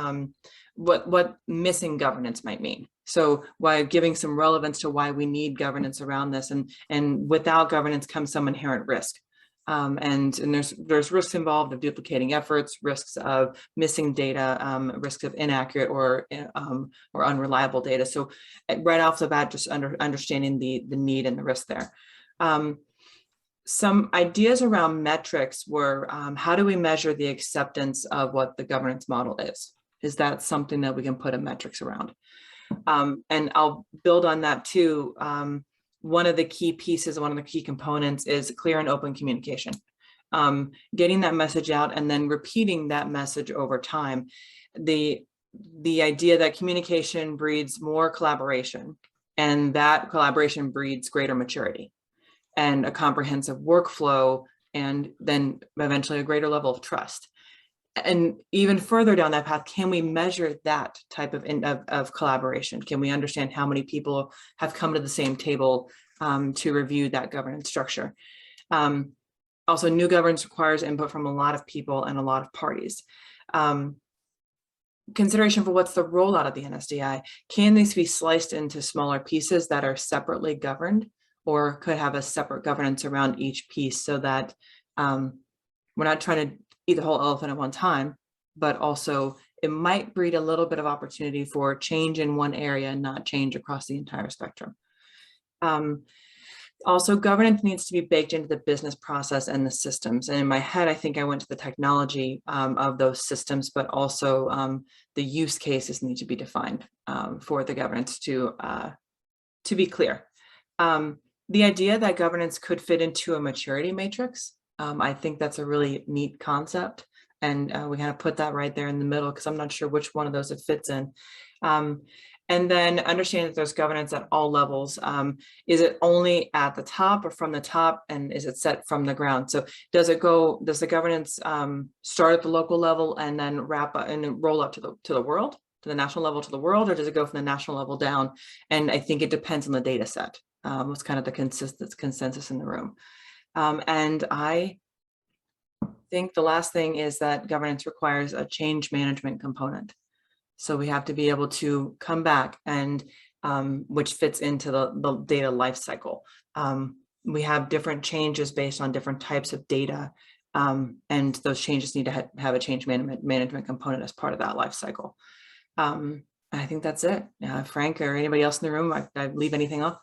what missing governance might mean. So why giving some relevance to why we need governance around this, and without governance comes some inherent risk. And there's risks involved of duplicating efforts, risks of missing data, risks of inaccurate or unreliable data. So right off the bat, just understanding the need and the risk there. Some ideas around metrics were, how do we measure the acceptance of what the governance model is? Is that something that we can put a metrics around? And I'll build on that too. One of the key pieces, one of the key components is clear and open communication. Getting that message out and then repeating that message over time. The idea that communication breeds more collaboration, and that collaboration breeds greater maturity and a comprehensive workflow, and then eventually a greater level of trust. And even further down that path, can we measure that type of collaboration? Can we understand how many people have come to the same table to review that governance structure? Also, new governance requires input from a lot of people and a lot of parties. Consideration for what's the rollout of the NSDI. Can these be sliced into smaller pieces that are separately governed, or could have a separate governance around each piece, so that we're not trying to eat the whole elephant at one time, but also it might breed a little bit of opportunity for change in one area and not change across the entire spectrum. Also, governance needs to be baked into the business process and the systems. And in my head, I think I went to the technology of those systems, but also the use cases need to be defined for the governance to be clear. The idea that governance could fit into a maturity matrix, I think that's a really neat concept. And we kind of put that right there in the middle, because I'm not sure which one of those it fits in. And then understanding that there's governance at all levels. Is it only at the top or from the top, and is it set from the ground? So does the governance start at the local level and then wrap up and roll up to the world, to the national level, to the world, or does it go from the national level down? And I think it depends on the data set. What's kind of the consensus in the room. And I think the last thing is that governance requires a change management component. So we have to be able to come back and which fits into the data lifecycle. We have different changes based on different types of data, and those changes need to have a change management component as part of that lifecycle. I think that's it. Frank or anybody else in the room, I leave anything off?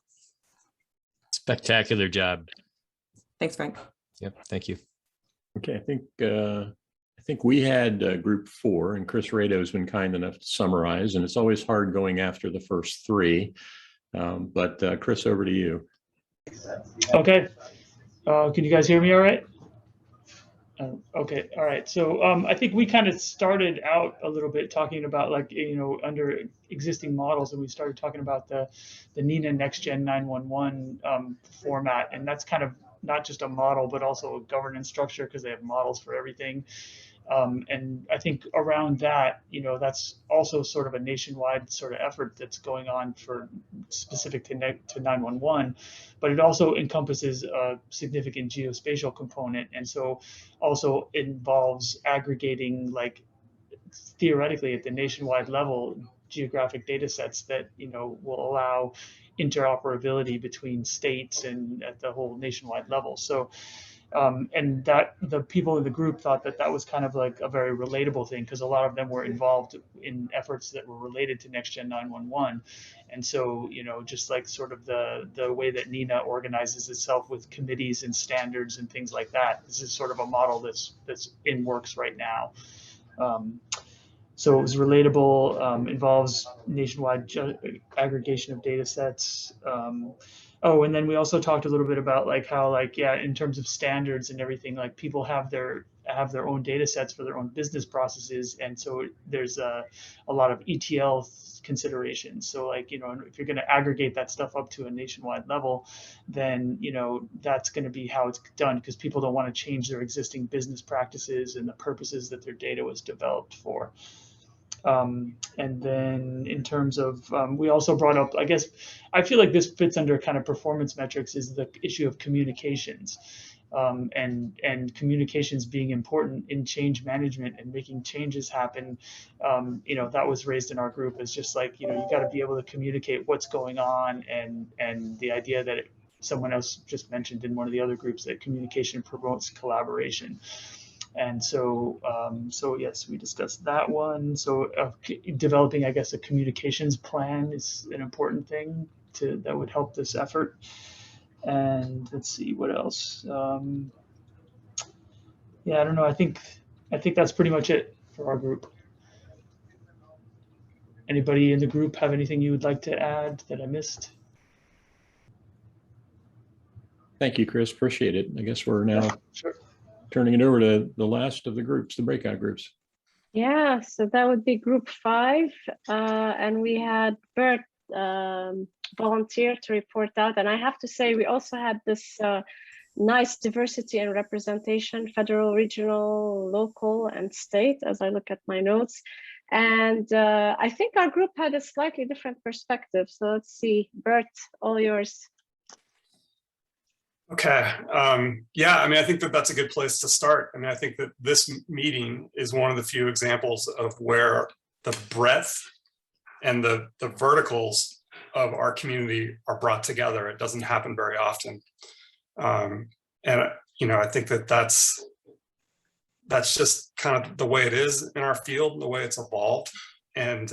Spectacular job. Thanks, Frank. Yep, thank you. Okay, I think we had group 4, and Chris Rado has been kind enough to summarize, and it's always hard going after the first 3. But Chris, over to you. Okay. Can you guys hear me all right? Okay, all right. So I think we kind of started out a little bit talking about, like, under existing models, and we started talking about the NINA NextGen 911 format, and that's kind of not just a model, but also a governance structure, because they have models for everything. And I think around that, that's also sort of a nationwide sort of effort that's going on for specific to 911, but it also encompasses a significant geospatial component. And so also involves aggregating, like, theoretically at the nationwide level, geographic data sets that, will allow interoperability between states and at the whole nationwide level. So and that the people in the group thought that was kind of like a very relatable thing, because a lot of them were involved in efforts that were related to NextGen 911. And so, just like sort of the way that NINA organizes itself with committees and standards and things like that, this is sort of a model that's in works right now. So it was relatable, involves nationwide aggregation of data sets. Oh, and then we also talked a little bit about, like, how, like, yeah, in terms of standards and everything, like, people have their have their own data sets for their own business processes. And so there's a lot of ETL considerations. So like, you know, if you're going to aggregate that stuff up to a nationwide level, then, you know, that's going to be how it's done, because people don't want to change their existing business practices and the purposes that their data was developed for. And then in terms of, we also brought up, I guess, I feel like this fits under kind of performance metrics, is the issue of communications, and communications being important in change management and making changes happen. You know, that was raised in our group as just like, you know, you got to be able to communicate what's going on, and the idea that someone else just mentioned in one of the other groups that communication promotes collaboration. And so, so yes, we discussed that one. So developing, I guess, a communications plan is an important thing that would help this effort. And let's see what else. Yeah, I don't know. I think that's pretty much it for our group. Anybody in the group have anything you would like to add that I missed? Thank you, Chris. Appreciate it. I guess we're now Sure. turning it over to the last of the groups, the breakout groups. Yeah, so that would be group 5. And we had Bert volunteer to report out. And I have to say, we also had this nice diversity and representation, federal, regional, local, and state, as I look at my notes. And I think our group had a slightly different perspective. So let's see, Bert, all yours. Okay. Yeah, I mean, I think that that's a good place to start. I mean, I think that this meeting is one of the few examples of where the breadth and the verticals of our community are brought together. It doesn't happen very often. And, you know, I think that that's just kind of the way it is in our field, the way it's evolved. And,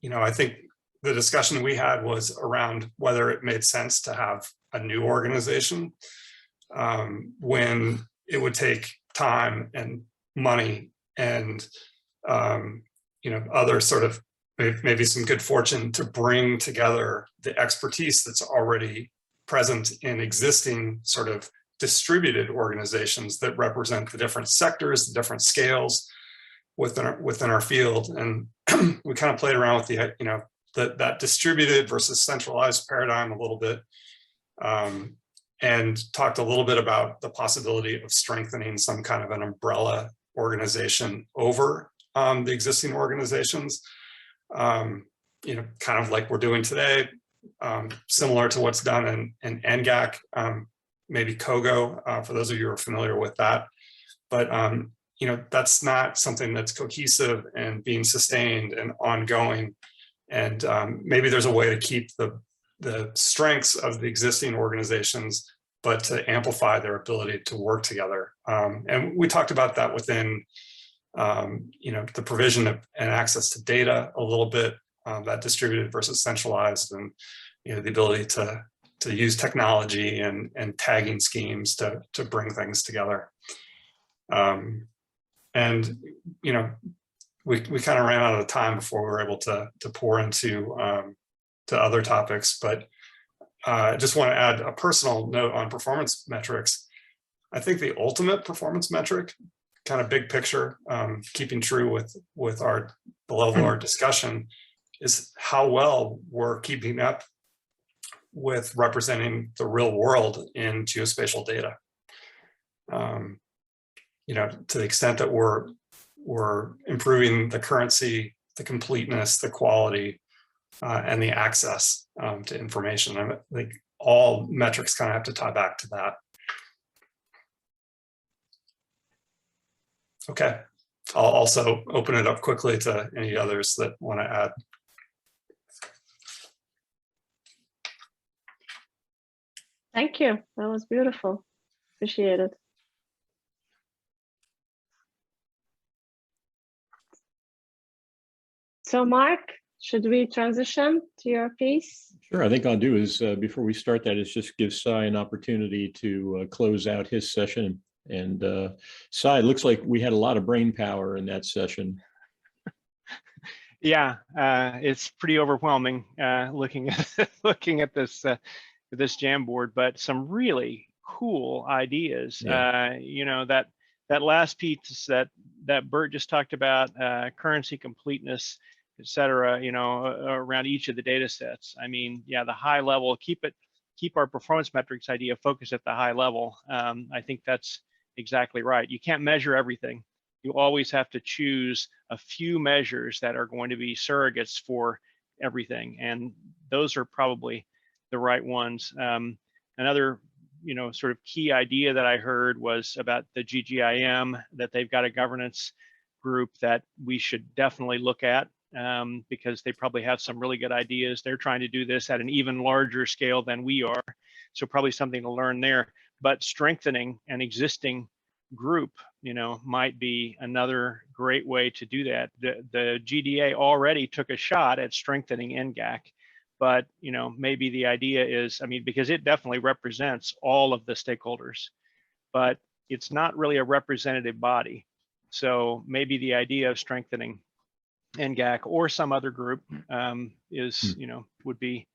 you know, I think the discussion we had was around whether it made sense to have a new organization when it would take time and money and you know, other sort of maybe some good fortune to bring together the expertise that's already present in existing sort of distributed organizations that represent the different sectors, the different scales within our field. And we kind of played around with the, you know, that distributed versus centralized paradigm a little bit. And talked a little bit about the possibility of strengthening some kind of an umbrella organization over the existing organizations, you know, kind of like we're doing today, similar to what's done in NGAC, maybe COGO, for those of you who are familiar with that. But, you know, that's not something that's cohesive and being sustained and ongoing. And maybe there's a way to keep the strengths of the existing organizations, but to amplify their ability to work together. And we talked about that within, you know, the provision of and access to data a little bit, that distributed versus centralized, and, you know, the ability to use technology and tagging schemes to bring things together. And, you know, we kind of ran out of time before we were able to pour into to other topics, but I just want to add a personal note on performance metrics. I think the ultimate performance metric, kind of big picture, keeping true with the level of our discussion, is how well we're keeping up with representing the real world in geospatial data. You know, to the extent that we're improving the currency, the completeness, the quality, and the access to information. I think all metrics kind of have to tie back to that. Okay, I'll also open it up quickly to any others that want to add. Thank you. That was beautiful. Appreciate it. So Mark, should we transition to your piece? Sure. I think I'll do is, before we start that, is just give Cy an opportunity to close out his session. And Cy, it looks like we had a lot of brain power in that session. Yeah, it's pretty overwhelming looking at this this Jamboard, but some really cool ideas. Yeah. You know, that that last piece that Bert just talked about, currency completeness, et cetera, you know, around each of the data sets. I mean, yeah, the high level, keep our performance metrics idea focused at the high level. I think that's exactly right. You can't measure everything. You always have to choose a few measures that are going to be surrogates for everything. And those are probably the right ones. Another, you know, sort of key idea that I heard was about the GGIM, that they've got a governance group that we should definitely look at, because they probably have some really good ideas. They're trying to do this at an even larger scale than we are. So probably something to learn there, but strengthening an existing group, you know, might be another great way to do that. The GDA already took a shot at strengthening NGAC, but, you know, maybe the idea is, I mean, because it definitely represents all of the stakeholders, but it's not really a representative body. So maybe the idea of strengthening NGAC or some other group is, you know, would be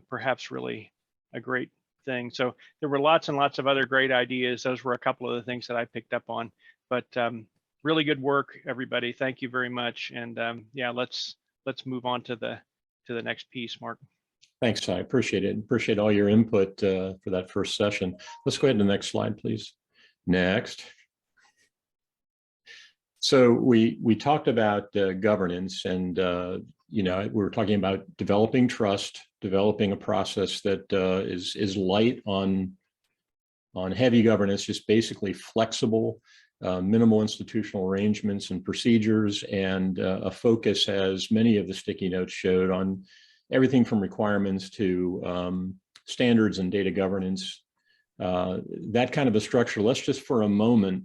perhaps really a great thing. So there were lots and lots of other great ideas. Those were a couple of the things that I picked up on, but really good work, everybody. Thank you very much. And yeah, let's move on to the next piece, Mark. Thanks, I appreciate it. Appreciate all your input for that first session. Let's go ahead to the next slide, please. Next. So we talked about governance, and you know, we were talking about developing trust, developing a process that is light on heavy governance, just basically flexible, minimal institutional arrangements and procedures, and a focus, as many of the sticky notes showed, on everything from requirements to standards and data governance. That kind of a structure. Let's just for a moment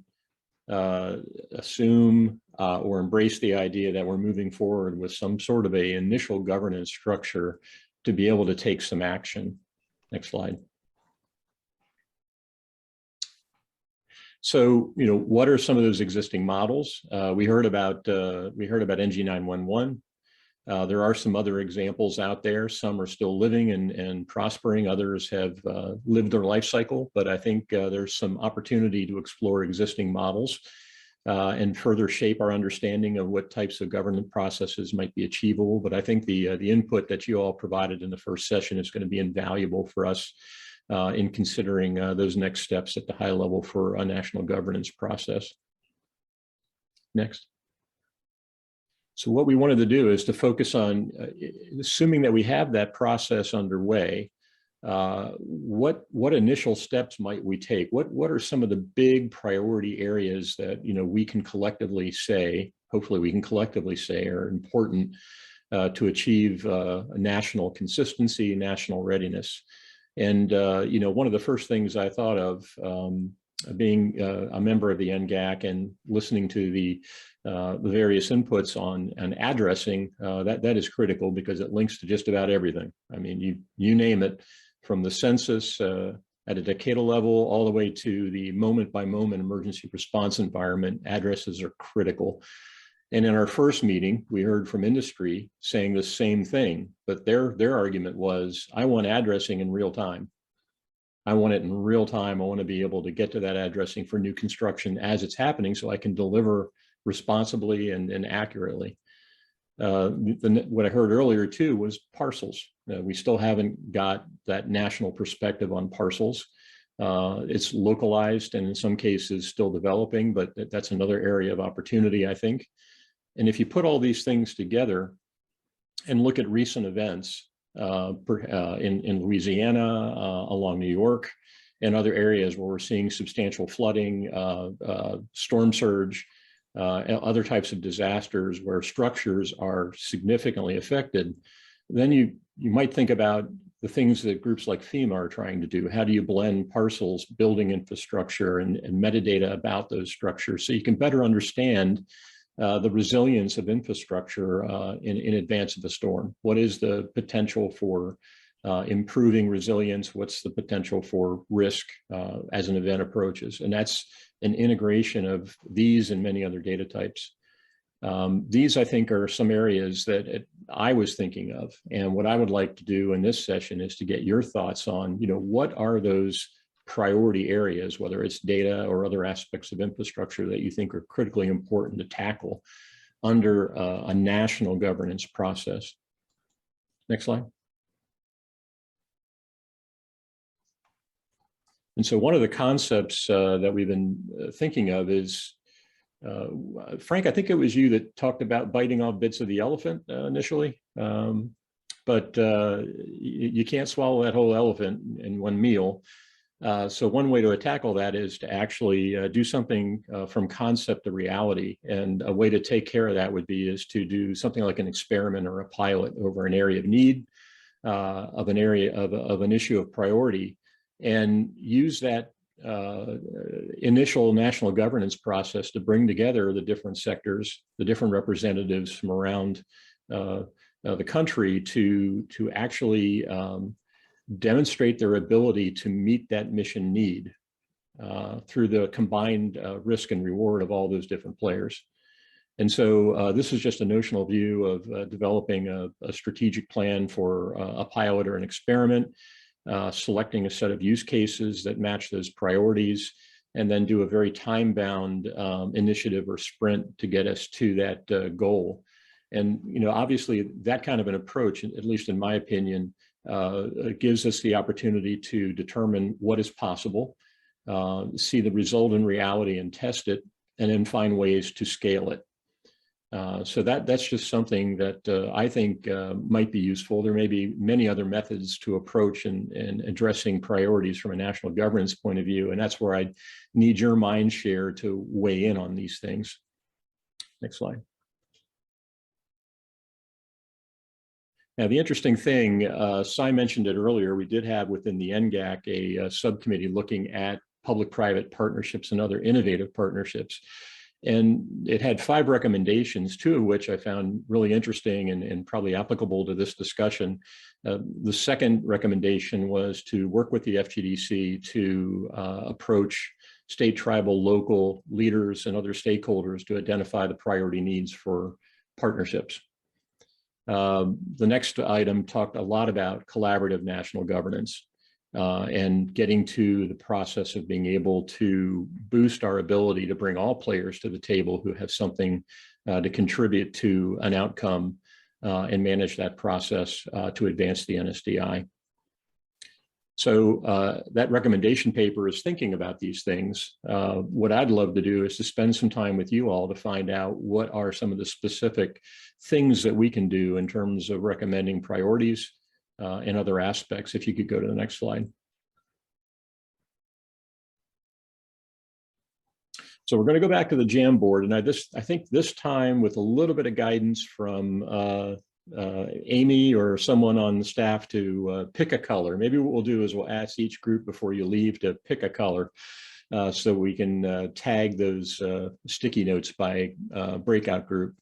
assume or embrace the idea that we're moving forward with some sort of a initial governance structure to be able to take some action. Next slide. So, you know, what are some of those existing models? We heard about NG911. There are some other examples out there. Some are still living and prospering. Others have lived their life cycle, but I think there's some opportunity to explore existing models and further shape our understanding of what types of governance processes might be achievable. But I think the input that you all provided in the first session is going to be invaluable for us in considering those next steps at the high level for a national governance process. Next. So what we wanted to do is to focus on, assuming that we have that process underway, what initial steps might we take? What are some of the big priority areas that, you know, we can collectively say, hopefully we can collectively say are important to achieve a national consistency, national readiness? And, you know, one of the first things I thought of being a member of the NGAC and listening to the various inputs on addressing, that is critical because it links to just about everything. I mean, you name it, from the census at a decadal level all the way to the moment-by-moment emergency response environment, addresses are critical. And in our first meeting, we heard from industry saying the same thing, but their argument was, I want addressing in real time. I want it in real time. I want to be able to get to that addressing for new construction as it's happening so I can deliver responsibly and accurately. What I heard earlier too was parcels. We still haven't got that national perspective on parcels. It's localized and in some cases still developing, but that's another area of opportunity, I think. And if you put all these things together and look at recent events in Louisiana, along New York, and other areas where we're seeing substantial flooding, storm surge, other types of disasters where structures are significantly affected, then you might think about the things that groups like FEMA are trying to do. How do you blend parcels, building infrastructure, and metadata about those structures so you can better understand the resilience of infrastructure in advance of a storm? What is the potential for improving resilience? What's the potential for risk as an event approaches? And that's an integration of these and many other data types. These, I think, are some areas that I was thinking of. And what I would like to do in this session is to get your thoughts on, you know, what are those priority areas, whether it's data or other aspects of infrastructure that you think are critically important to tackle under a national governance process. Next slide. And so one of the concepts that we've been thinking of is, Frank, I think it was you that talked about biting off bits of the elephant initially, but you can't swallow that whole elephant in one meal. So one way to tackle that is to actually do something from concept to reality. And a way to take care of that would be is to do something like an experiment or a pilot over an area of need, of an area of an issue of priority, and use that initial national governance process to bring together the different sectors, the different representatives from around the country to actually demonstrate their ability to meet that mission need through the combined risk and reward of all those different players. And so this is just a notional view of developing a strategic plan for a pilot or an experiment, selecting a set of use cases that match those priorities, and then do a very time-bound initiative or sprint to get us to that goal. And obviously that kind of an approach, at least in my opinion, gives us the opportunity to determine what is possible, see the result in reality and test it, and then find ways to scale it. So that's just something that I think might be useful. There may be many other methods to approach and addressing priorities from a national governance point of view, and that's where I need your mind share to weigh in on these things. Next slide. Now, the interesting thing, Cy mentioned it earlier, we did have within the NGAC a subcommittee looking at public-private partnerships and other innovative partnerships. And it had 5 recommendations, 2 of which I found really interesting and probably applicable to this discussion. The second recommendation was to work with the FGDC to approach state, tribal, local leaders and other stakeholders to identify the priority needs for partnerships. The next item talked a lot about collaborative national governance and getting to the process of being able to boost our ability to bring all players to the table who have something to contribute to an outcome and manage that process to advance the NSDI. So that recommendation paper is thinking about these things. What I'd love to do is to spend some time with you all to find out what are some of the specific things that we can do in terms of recommending priorities and other aspects. If you could go to the next slide. So we're going to go back to the Jamboard, and I think this time with a little bit of guidance from Amy or someone on the staff to pick a color. Maybe what we'll do is we'll ask each group before you leave to pick a color so we can tag those sticky notes by breakout group.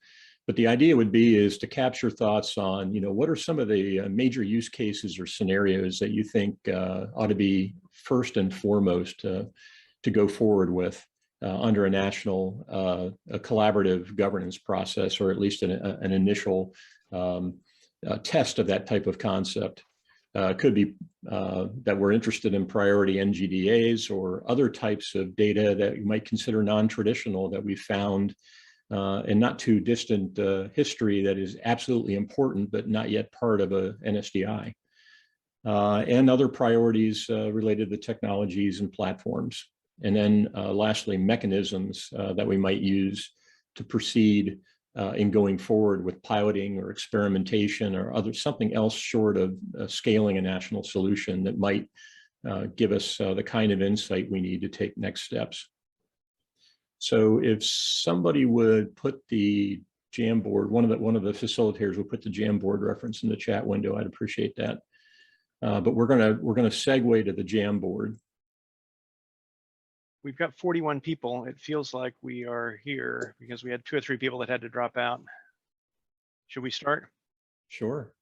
But the idea would be is to capture thoughts on, what are some of the major use cases or scenarios that you think ought to be first and foremost to go forward with under a national a collaborative governance process, or at least an initial test of that type of concept. Could be that we're interested in priority NGDAs or other types of data that you might consider non-traditional that we found in not too distant history that is absolutely important, but not yet part of a NSDI. And other priorities related to technologies and platforms. And then lastly, mechanisms that we might use to proceed in going forward with piloting or experimentation or something else short of scaling a national solution that might give us the kind of insight we need to take next steps. So if somebody would put the Jamboard, one of the facilitators will put the Jamboard reference in the chat window, I'd appreciate that. But we're gonna segue to the Jamboard. We've got 41 people. It feels like we are here because we had 2 or 3 people that had to drop out. Should we start? Sure.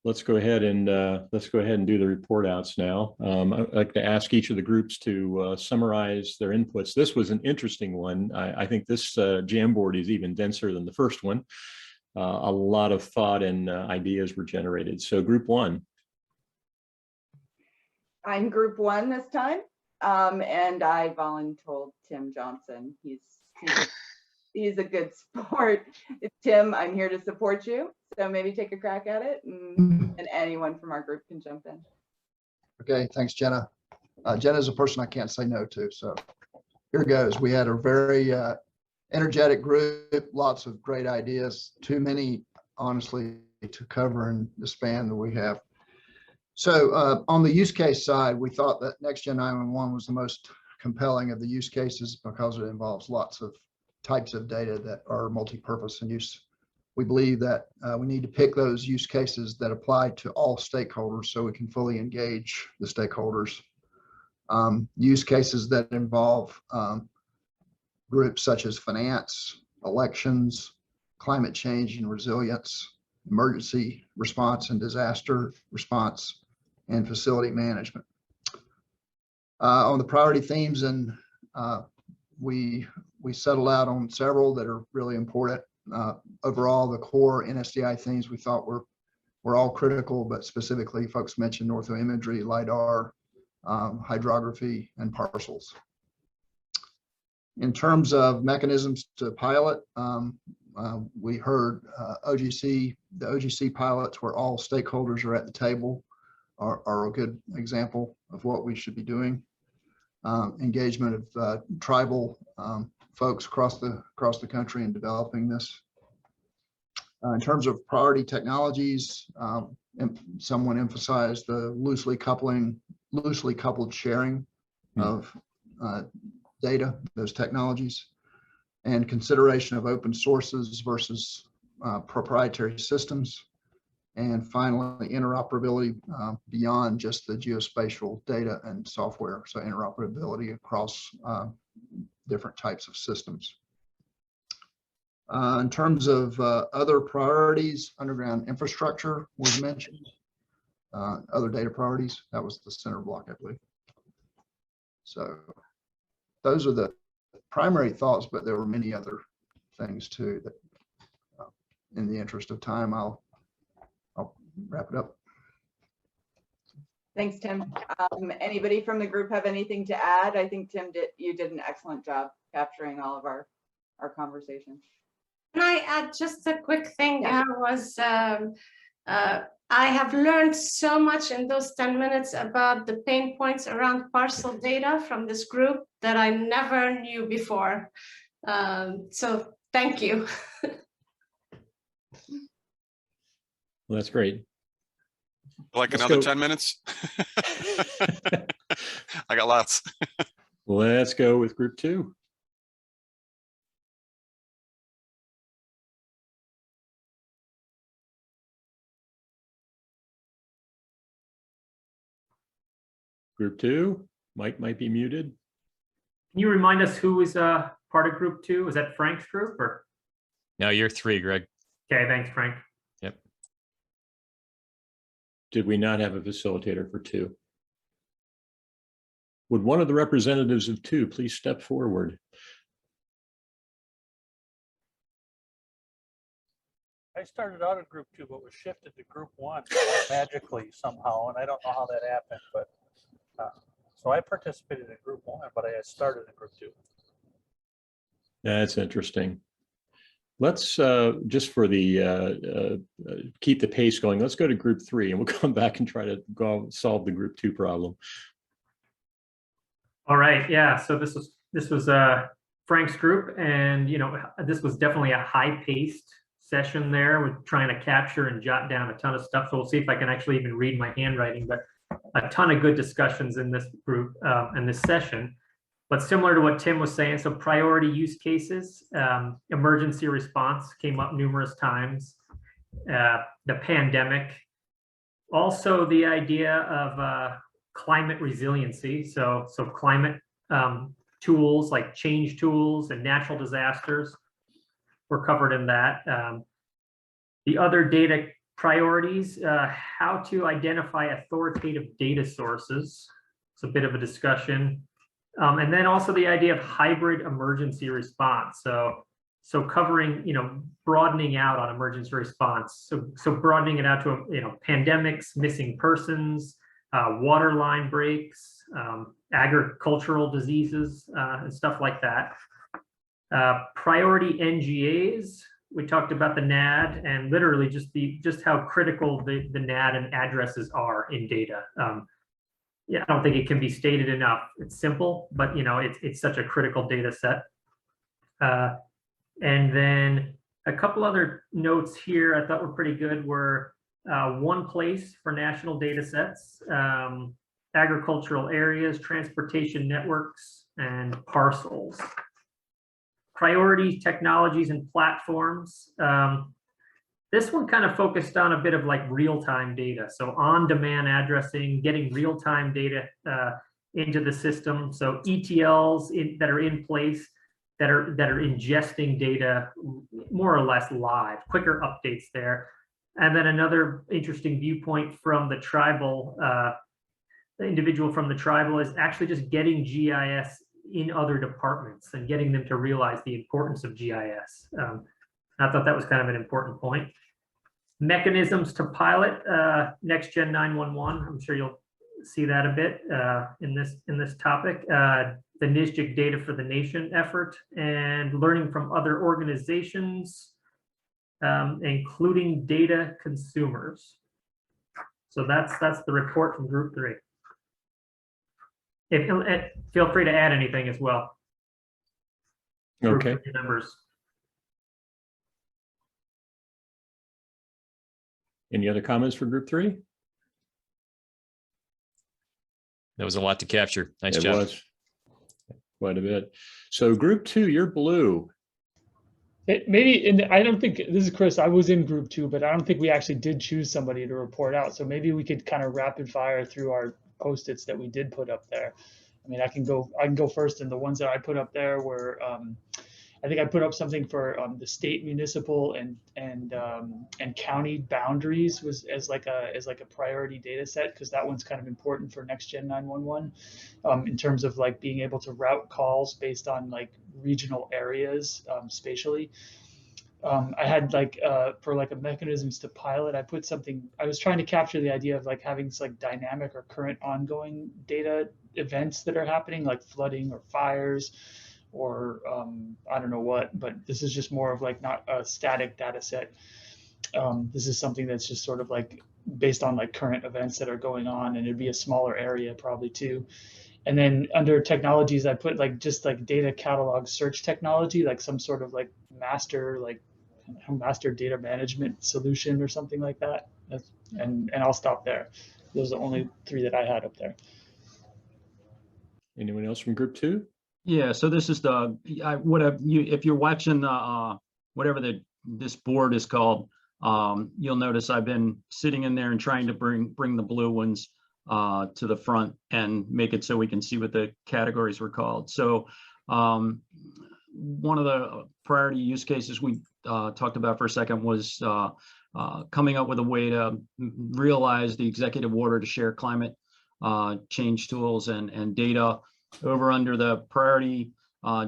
Let's go ahead and do the report outs now. I'd like to ask each of the groups to summarize their inputs. This was an interesting one. I think this Jamboard is even denser than the first one. A lot of thought and ideas were generated. So group 1. I'm group 1 this time. And I voluntold Tim Johnson. He's a good sport. Tim, I'm here to support you. So maybe take a crack at it, and anyone from our group can jump in. Okay, thanks, Jenna. Jenna's a person I can't say no to. So here goes. We had a very energetic group, lots of great ideas, too many, honestly, to cover in the span that we have. So on the use case side, we thought that NextGen 911 was the most compelling of the use cases because it involves lots of types of data that are multi-purpose and use. We believe that we need to pick those use cases that apply to all stakeholders so we can fully engage the stakeholders. Use cases that involve groups such as finance, elections, climate change and resilience, emergency response and disaster response, and facility management. On the priority themes, and we settled out on several that are really important. Overall, the core NSDI themes we thought were all critical, but specifically folks mentioned orthoimagery, LIDAR, hydrography, and parcels. In terms of mechanisms to pilot, we heard OGC, the OGC pilots where all stakeholders are at the table are a good example of what we should be doing. Engagement of tribal folks across the country in developing this. In terms of priority technologies, someone emphasized the loosely coupled sharing of data, those technologies, and consideration of open sources versus proprietary systems. And finally, interoperability beyond just the geospatial data and software. So interoperability across different types of systems. In terms of other priorities, underground infrastructure was mentioned. Other data priorities, that was the center block, I believe. So those are the primary thoughts, but there were many other things too that in the interest of time, I'll wrap it up. Thanks, Tim. Anybody from the group have anything to add? I think Tim you did an excellent job capturing all of our conversation. Can I add just a quick thing? Yeah. I have learned so much in those 10 minutes about the pain points around parcel data from this group that I never knew before. So thank you. Well, that's great. Like Let's another go. 10 minutes? I got lots. Let's go with group 2. Group 2, Mike might be muted. Can you remind us who is part of group 2? Is that Frank's group or? No, you're 3, Greg. Okay, thanks, Frank. Yep. Did we not have a facilitator for 2? Would one of the representatives of 2 please step forward? I started out in group 2, but was shifted to group 1 magically somehow, and I don't know how that happened, but so I participated in group 1, but I started in group 2. That's interesting. Let's just for the keep the pace going, let's go to group 3 and we'll come back and try to go solve the group 2 problem. All right, yeah, so this was Frank's group, and this was definitely a high-paced session there with trying to capture and jot down a ton of stuff. So we'll see if I can actually even read my handwriting, but a ton of good discussions in this group in this session. But similar to what Tim was saying, so priority use cases, emergency response came up numerous times, the pandemic, also the idea of climate resiliency. So climate tools like change tools and natural disasters were covered in that. The other data priorities, how to identify authoritative data sources. It's a bit of a discussion. And then also the idea of hybrid emergency response. So covering, broadening out on emergency response. So broadening it out to, pandemics, missing persons, water line breaks, agricultural diseases, and stuff like that. Priority NGAs, we talked about the NAD and literally just how critical the NAD and addresses are in data. Yeah, I don't think it can be stated enough. It's simple, but it's such a critical data set. And then a couple other notes here I thought were pretty good were one place for national data sets, agricultural areas, transportation networks, and parcels. Priority technologies and platforms. This one kind of focused on a bit of like real-time data. So on-demand addressing, getting real-time data into the system. So ETLs that are in place that are ingesting data more or less live, quicker updates there. And then another interesting viewpoint from the tribal, the individual from the tribal is actually just getting GIS in other departments and getting them to realize the importance of GIS. I thought that was kind of an important point. Mechanisms to pilot Next Gen 911. I'm sure you'll see that a bit in this topic. The NSGIC Data for the Nation effort and learning from other organizations, including data consumers. So that's the report from Group 3. Feel free to add anything as well. Okay. Members. Any other comments for Group 3? That was a lot to capture. Nice It job. was quite a bit. So Group 2, you're blue. Maybe, and I don't think, this is Chris, I was in Group 2, but I don't think we actually did choose somebody to report out. So maybe we could kind of rapid fire through our Post-its that we did put up there. I mean, I can go first, and the ones that I put up there were, I think I put up something for the state, municipal, and county boundaries was as like a priority data set, because that one's kind of important for Next Gen 911 in terms of like being able to route calls based on like regional areas spatially. I had like for like a mechanisms to pilot, I put something, I was trying to capture the idea of like having like dynamic or current ongoing data events that are happening, like flooding or fires or I don't know what, but this is just more of like not a static data set. This is something that's just sort of like based on like current events that are going on, and it'd be a smaller area probably too. And then under technologies, I put like just like data catalog search technology, like some sort of like master data management solution or something like that. And I'll stop there. Those are the only 3 that I had up there. Anyone else from Group 2? Yeah, so this is the if you're watching the whatever this board is called, you'll notice I've been sitting in there and trying to bring the blue ones to the front and make it so we can see what the categories were called. So one of the priority use cases we talked about for a second was coming up with a way to realize the executive order to share climate change tools and data over under the priority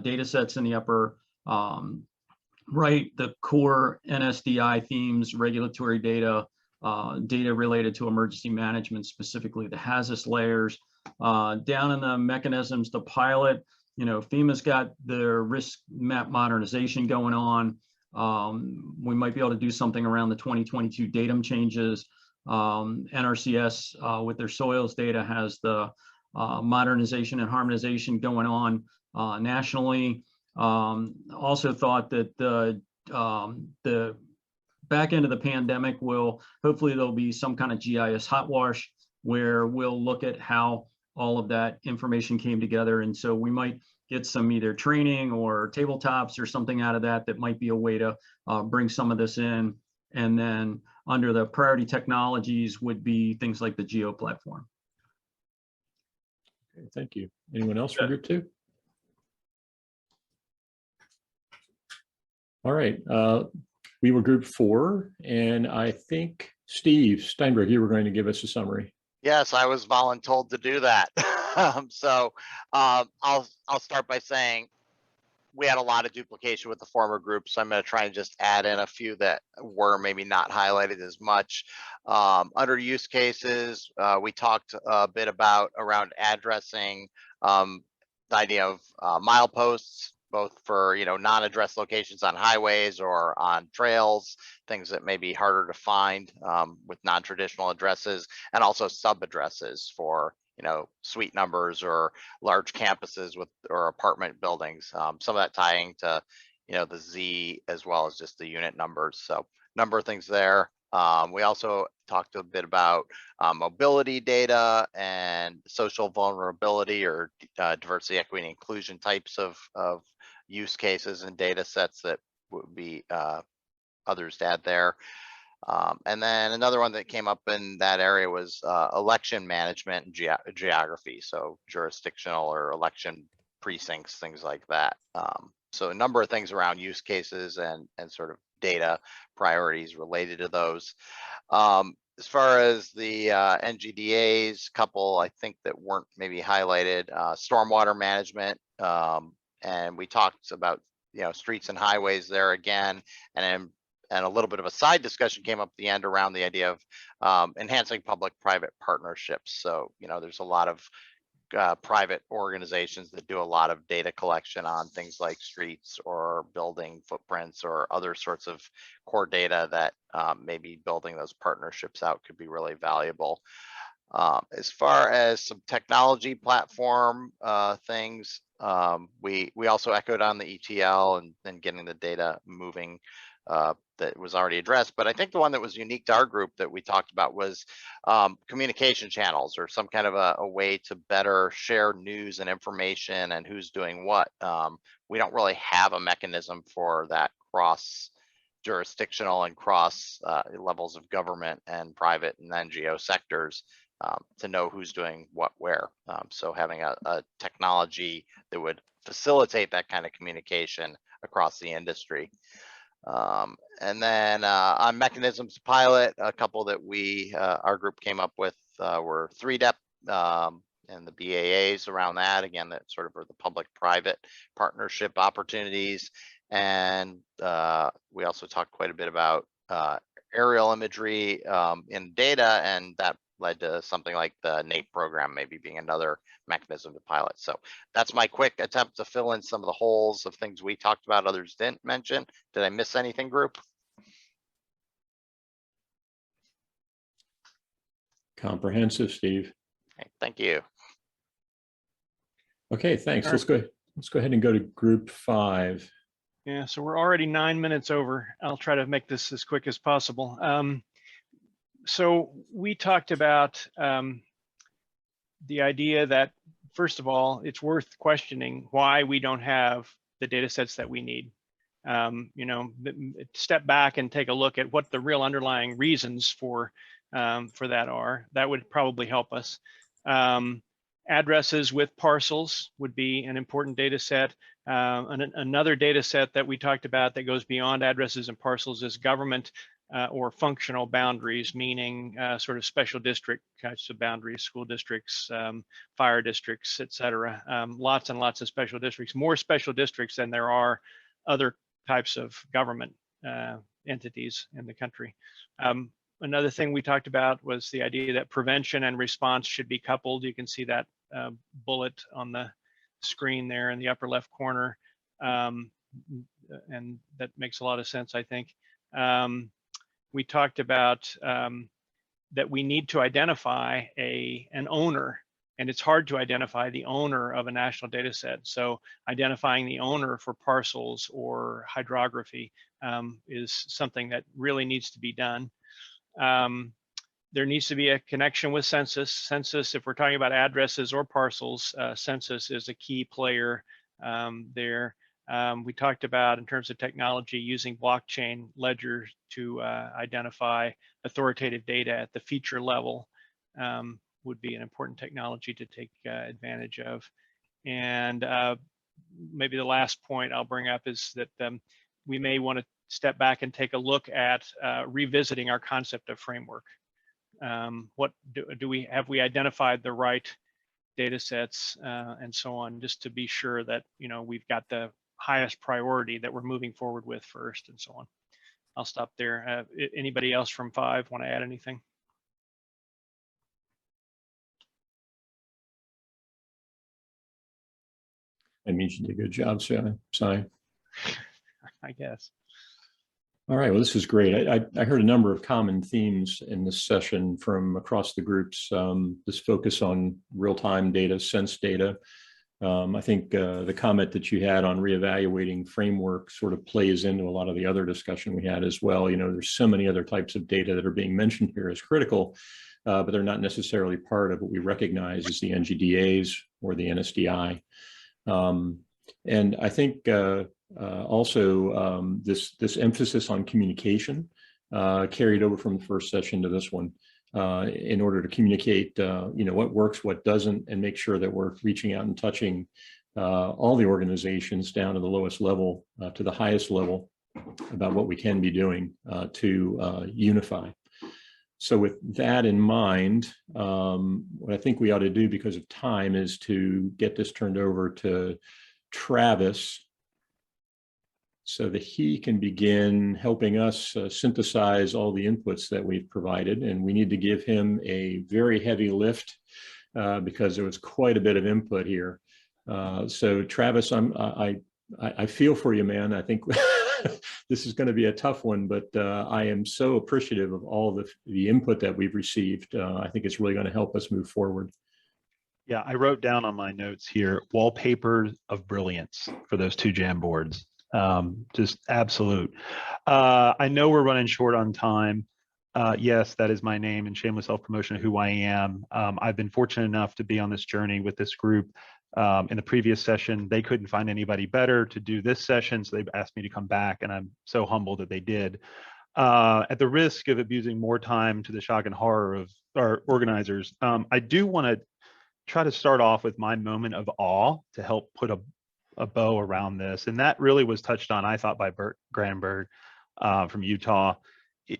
data sets in the upper right, the core NSDI themes, regulatory data, data related to emergency management, specifically the HAZUS layers. Down in the mechanisms to pilot, FEMA's got their risk map modernization going on. We might be able to do something around the 2022 datum changes. NRCS with their soils data has the modernization and harmonization going on nationally. Also thought that the back end of the pandemic hopefully there'll be some kind of GIS hot wash where we'll look at how all of that information came together. And so we might get some either training or tabletops or something out of that might be a way to bring some of this in. And then under the priority technologies would be things like the Geo platform. Okay, thank you. Anyone else from Group 2? All right, we were Group 4, and I think Steve Steinberg, you were going to give us a summary. Yes, I was voluntold to do that. So I'll start by saying we had a lot of duplication with the former group, so I'm going to try and just add in a few that were maybe not highlighted as much. Under use cases, we talked a bit about around addressing the idea of mileposts, both for non-addressed locations on highways or on trails, things that may be harder to find with non-traditional addresses, and also sub-addresses for suite numbers or large campuses or apartment buildings. Some of that tying to the Z as well as just the unit numbers. So number of things there. We also talked a bit about mobility data and social vulnerability or diversity, equity, and inclusion types of use cases and data sets that would be others to add there. And then another one that came up in that area was election management and geography, so jurisdictional or election precincts, things like that. So a number of things around use cases and sort of data priorities related to those. As far as the NGDAs, couple I think that weren't maybe highlighted, stormwater management, and we talked about streets and highways there again, and a little bit of a side discussion came up at the end around the idea of enhancing public-private partnerships. So there's a lot of private organizations that do a lot of data collection on things like streets or building footprints or other sorts of core data that maybe building those partnerships out could be really valuable. As far as some technology platform things, we also echoed on the ETL and getting the data moving that was already addressed. But I think the one that was unique to our group that we talked about was communication channels, or some kind of a way to better share news and information and who's doing what. We don't really have a mechanism for that cross jurisdictional and cross levels of government and private and NGO sectors to know who's doing what where. So having a technology that would facilitate that kind of communication across the industry. And then on mechanisms to pilot, a couple that our group came up with were 3DEP and the BAAs around that. Again, that sort of are the public-private partnership opportunities. And we also talked quite a bit about aerial imagery in data, and that led to something like the NAPE program maybe being another mechanism to pilot. So that's my quick attempt to fill in some of the holes of things we talked about, others didn't mention. Did I miss anything, group? Comprehensive, Steve. Okay, thank you. Okay, thanks. All Let's go ahead and go to group 5. Yeah, so we're already 9 minutes over. I'll try to make this as quick as possible. So we talked about the idea that, first of all, it's worth questioning why we don't have the data sets that we need. Step back and take a look at what the real underlying reasons for that are. That would probably help us. Addresses with parcels would be an important data set. Another data set that we talked about that goes beyond addresses and parcels is government or functional boundaries, meaning sort of special district types of boundaries, school districts, fire districts, et cetera. Lots and lots of special districts, more special districts than there are other types of government entities in the country. Another thing we talked about was the idea that prevention and response should be coupled. You can see that bullet on the screen there in the upper left corner. And that makes a lot of sense, I think. We talked about that we need to identify an owner, and it's hard to identify the owner of a national data set. So identifying the owner for parcels or hydrography is something that really needs to be done. There needs to be a connection with census. Census, if we're talking about addresses or parcels, census is a key player there. We talked about, in terms of technology, using blockchain ledgers to identify authoritative data at the feature level would be an important technology to take advantage of. And maybe the last point I'll bring up is that we may want to step back and take a look at revisiting our concept of framework. What have we identified the right data sets and so on, just to be sure that we've got the highest priority that we're moving forward with first, and so on. I'll stop there. Anybody else from 5 want to add anything? I mean, you did a good job, Si. I guess. All right, well, this is great. I heard a number of common themes in this session from across the groups. This focus on real-time data, sense data. I think the comment that you had on reevaluating framework sort of plays into a lot of the other discussion we had as well. You know, there's so many other types of data that are being mentioned here as critical, but they're not necessarily part of what we recognize as the NGDAs or the NSDI. And I think also this emphasis on communication carried over from the first session to this one in order to communicate, you know, what works, what doesn't, and make sure that we're reaching out and touching all the organizations down to the lowest level to the highest level about what we can be doing to unify. So with that in mind, what I think we ought to do because of time is to get this turned over to Travis so that he can begin helping us synthesize all the inputs that we've provided. And we need to give him a very heavy lift because there was quite a bit of input here. So Travis, I feel for you, man. I think this is going to be a tough one, but I am so appreciative of all the input that we've received. I think it's really going to help us move forward. Yeah, I wrote down on my notes here, wallpaper of brilliance for those 2 Jamboards. Just absolute. I know we're running short on time. Yes, that is my name and shameless self-promotion of who I am. I've been fortunate enough to be on this journey with this group. In the previous session, they couldn't find anybody better to do this session, so they've asked me to come back, and I'm so humbled that they did. At the risk of abusing more time to the shock and horror of our organizers, I do want to try to start off with my moment of awe to help put a bow around this. And that really was touched on, I thought, by Bert Granberg from Utah,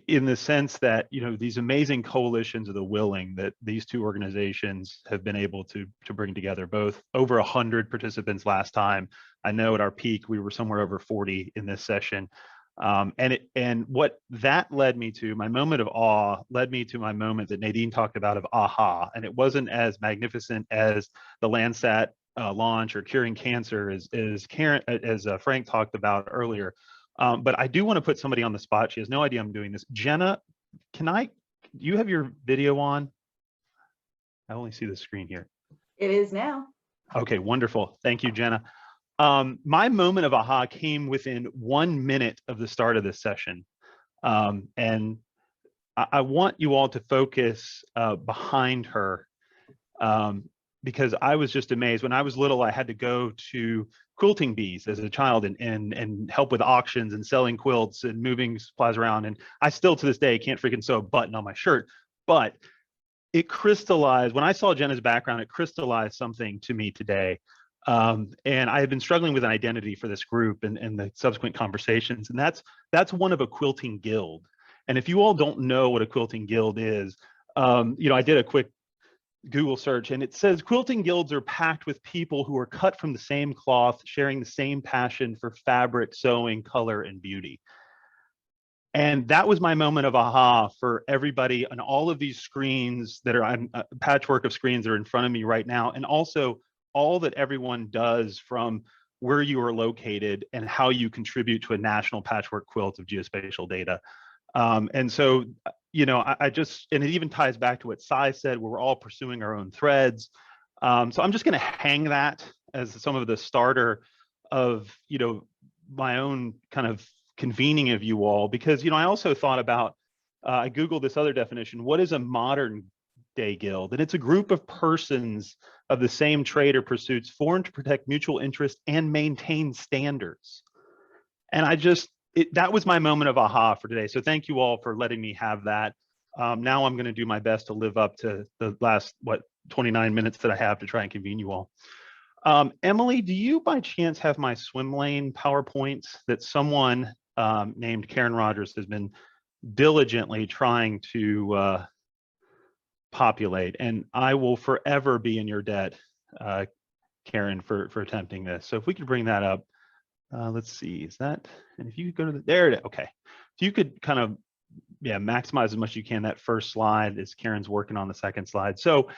in the sense that, you know, these amazing coalitions of the willing that these 2 organizations have been able to bring together, both over 100 participants last time. I know at our peak, we were somewhere over 40 in this session. And what that led me to, my moment of awe, led me to my moment that Nadine talked about of aha. And it wasn't as magnificent as the Landsat launch or curing cancer as Frank talked about earlier. But I do want to put somebody on the spot. She has no idea I'm doing this. Jenna, do you have your video on? I only see the screen here. It is now. Okay, wonderful. Thank you, Jenna. My moment of aha came within 1 minute of the start of this session. And I want you all to focus behind her because I was just amazed. When I was little, I had to go to quilting bees as a child and help with auctions and selling quilts and moving supplies around. And I still to this day can't freaking sew a button on my shirt, but it crystallized, when I saw Jenna's background, it crystallized something to me today. And I have been struggling with an identity for this group and the subsequent conversations. And that's one of a quilting guild. And if you all don't know what a quilting guild is, you know, I did a quick Google search and it says quilting guilds are packed with people who are cut from the same cloth, sharing the same passion for fabric, sewing, color, and beauty. And that was my moment of aha for everybody on all of these screens that are a patchwork of screens that are in front of me right now. And also all that everyone does from where you are located and how you contribute to a national patchwork quilt of geospatial data. And so, you know, and it even ties back to what Si said, where we're all pursuing our own threads. So I'm just going to hang that as some of the starter of, you know, my own kind of convening of you all, because, you know, I also thought about, I Googled this other definition, what is a modern day guild? And it's a group of persons of the same trade or pursuits formed to protect mutual interest and maintain standards. And that was my moment of aha for today. So thank you all for letting me have that. Now I'm going to do my best to live up to the last, 29 minutes that I have to try and convene you all. Emily, do you by chance have my swim lane PowerPoints that someone named Karen Rogers has been diligently trying to populate? And I will forever be in your debt, Karen, for attempting this. So if we could bring that up, let's see, is that, and if you could go to the, there it is, okay. If you could kind of, yeah, maximize as much as you can that first slide as Karen's working on the second slide. So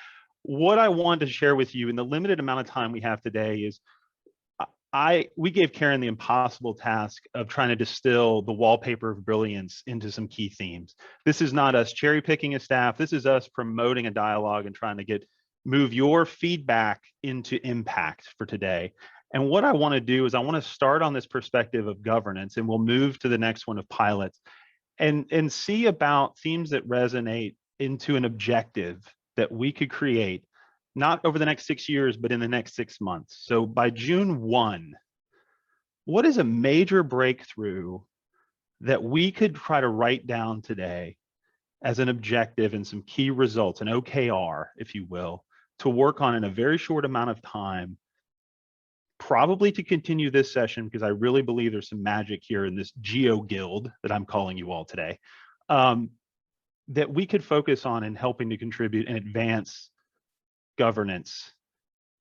what I wanted to share with you in the limited amount of time we have today is we gave Karen the impossible task of trying to distill the wallpaper of brilliance into some key themes. This is not us cherry picking a staff. This is us promoting a dialogue and trying to move your feedback into impact for today. And what I want to do is I want to start on this perspective of governance, and we'll move to the next one of pilots and see about themes that resonate into an objective that we could create, not over the next 6 years, but in the next 6 months. So by June 1, what is a major breakthrough that we could try to write down today as an objective and some key results, an OKR, if you will, to work on in a very short amount of time, probably to continue this session, because I really believe there's some magic here in this Geo Guild that I'm calling you all today, that we could focus on in helping to contribute and advance governance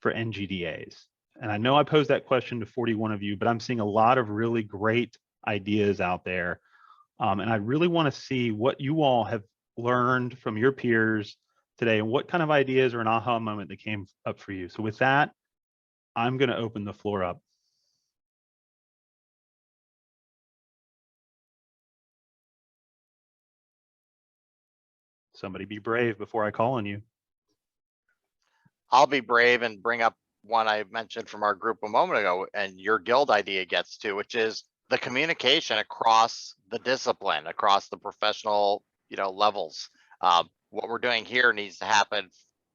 for NGDAs. And I know I posed that question to 41 of you, but I'm seeing a lot of really great ideas out there. And I really want to see what you all have learned from your peers today and what kind of ideas or an aha moment that came up for you. So with that, I'm going to open the floor up. Somebody be brave before I call on you. I'll be brave and bring up one I mentioned from our group a moment ago, and your guild idea gets to, which is the communication across the discipline, across the professional, levels. What we're doing here needs to happen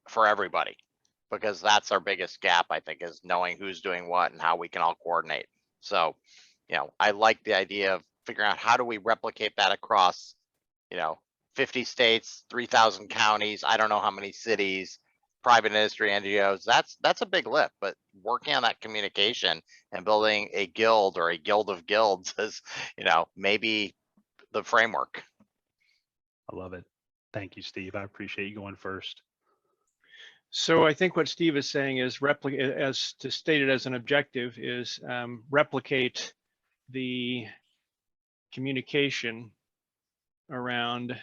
for everybody, because that's our biggest gap, I think, is knowing who's doing what and how we can all coordinate. So, I like the idea of figuring out how do we replicate that across, 50 states, 3,000 counties, I don't know how many cities, private industry, NGOs. That's a big lift, but working on that communication and building a guild or a guild of guilds is, maybe the framework. I love it. Thank you, Steve. I appreciate you going first. So I think what Steve is saying is as to state it as an objective is replicate the communication around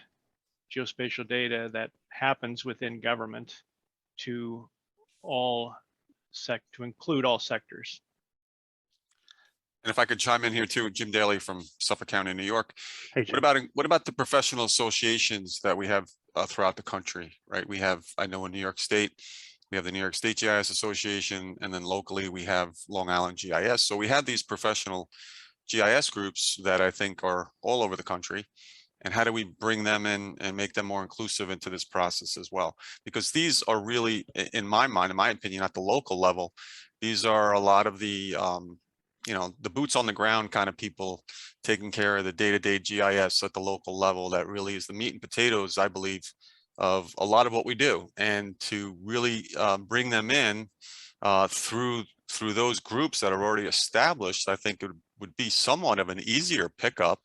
geospatial data that happens within government to include all sectors. And if I could chime in here too, Jim Daly from Suffolk County, New York. Hey, what about the professional associations that we have throughout the country, right? We have, I know in New York State, we have the New York State GIS Association, and then locally we have Long Island GIS. So we have these professional GIS groups that I think are all over the country. And how do we bring them in and make them more inclusive into this process as well? Because these are really, in my mind, in my opinion, at the local level, these are a lot of the, the boots on the ground kind of people taking care of the day-to-day GIS at the local level. That really is the meat and potatoes, I believe, of a lot of what we do. And to really bring them in through those groups that are already established, I think it would be somewhat of an easier pickup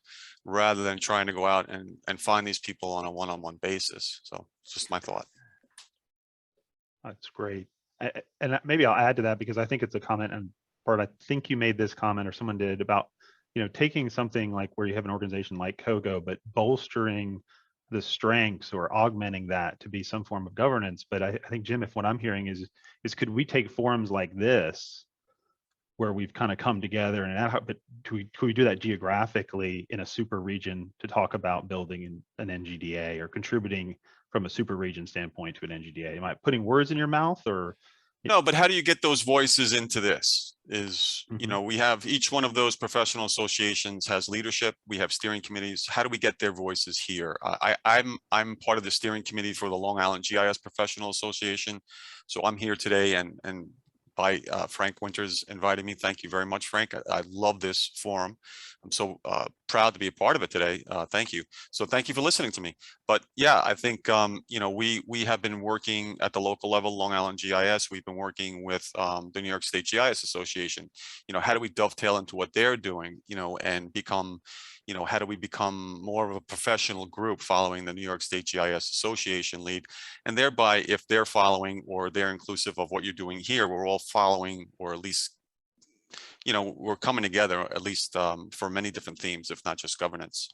rather than trying to go out and find these people on a one-on-one basis. So it's just my thought. That's great. And maybe I'll add to that, because I think it's a comment, and Bart, I think you made this comment or someone did about, taking something like where you have an organization like COGO, but bolstering the strengths or augmenting that to be some form of governance. But I think, Jim, if what I'm hearing is could we take forums like this where we've kind of come together but could we do that geographically in a super region to talk about building an NGDA or contributing from a super region standpoint to an NGDA? Am I putting words in your mouth, or? No, but how do you get those voices into this? We have each one of those professional associations has leadership. We have steering committees. How do we get their voices here? I'm part of the steering committee for the Long Island GIS Professional Association. So I'm here today and by Frank Winters inviting me. Thank you very much, Frank. I love this forum. I'm so proud to be a part of it today. Thank you. So thank you for listening to me. But yeah, I think, we have been working at the local level, Long Island GIS. We've been working with the New York State GIS Association. How do we dovetail into what they're doing, and become, how do we become more of a professional group following the New York State GIS Association lead? And thereby, if they're following or they're inclusive of what you're doing here, we're all following, or at least you know, we're coming together at least for many different themes, if not just governance.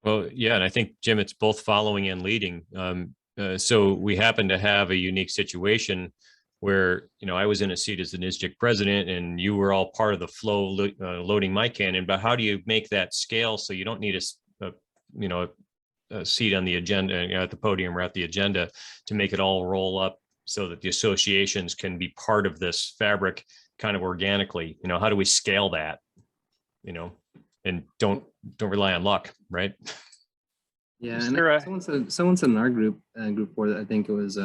Well, yeah, and I think, Jim, it's both following and leading. So we happen to have a unique situation where, you know, I was in a seat as the NSGIC president and you were all part of the flow loading my cannon, but how do you make that scale so you don't need a seat on the agenda, you know, at the podium or at the agenda to make it all roll up so that the associations can be part of this fabric kind of organically? You know, how do we scale that, you know, and don't rely on luck, right? Yeah, and someone said in our group, group 4, that I think it was,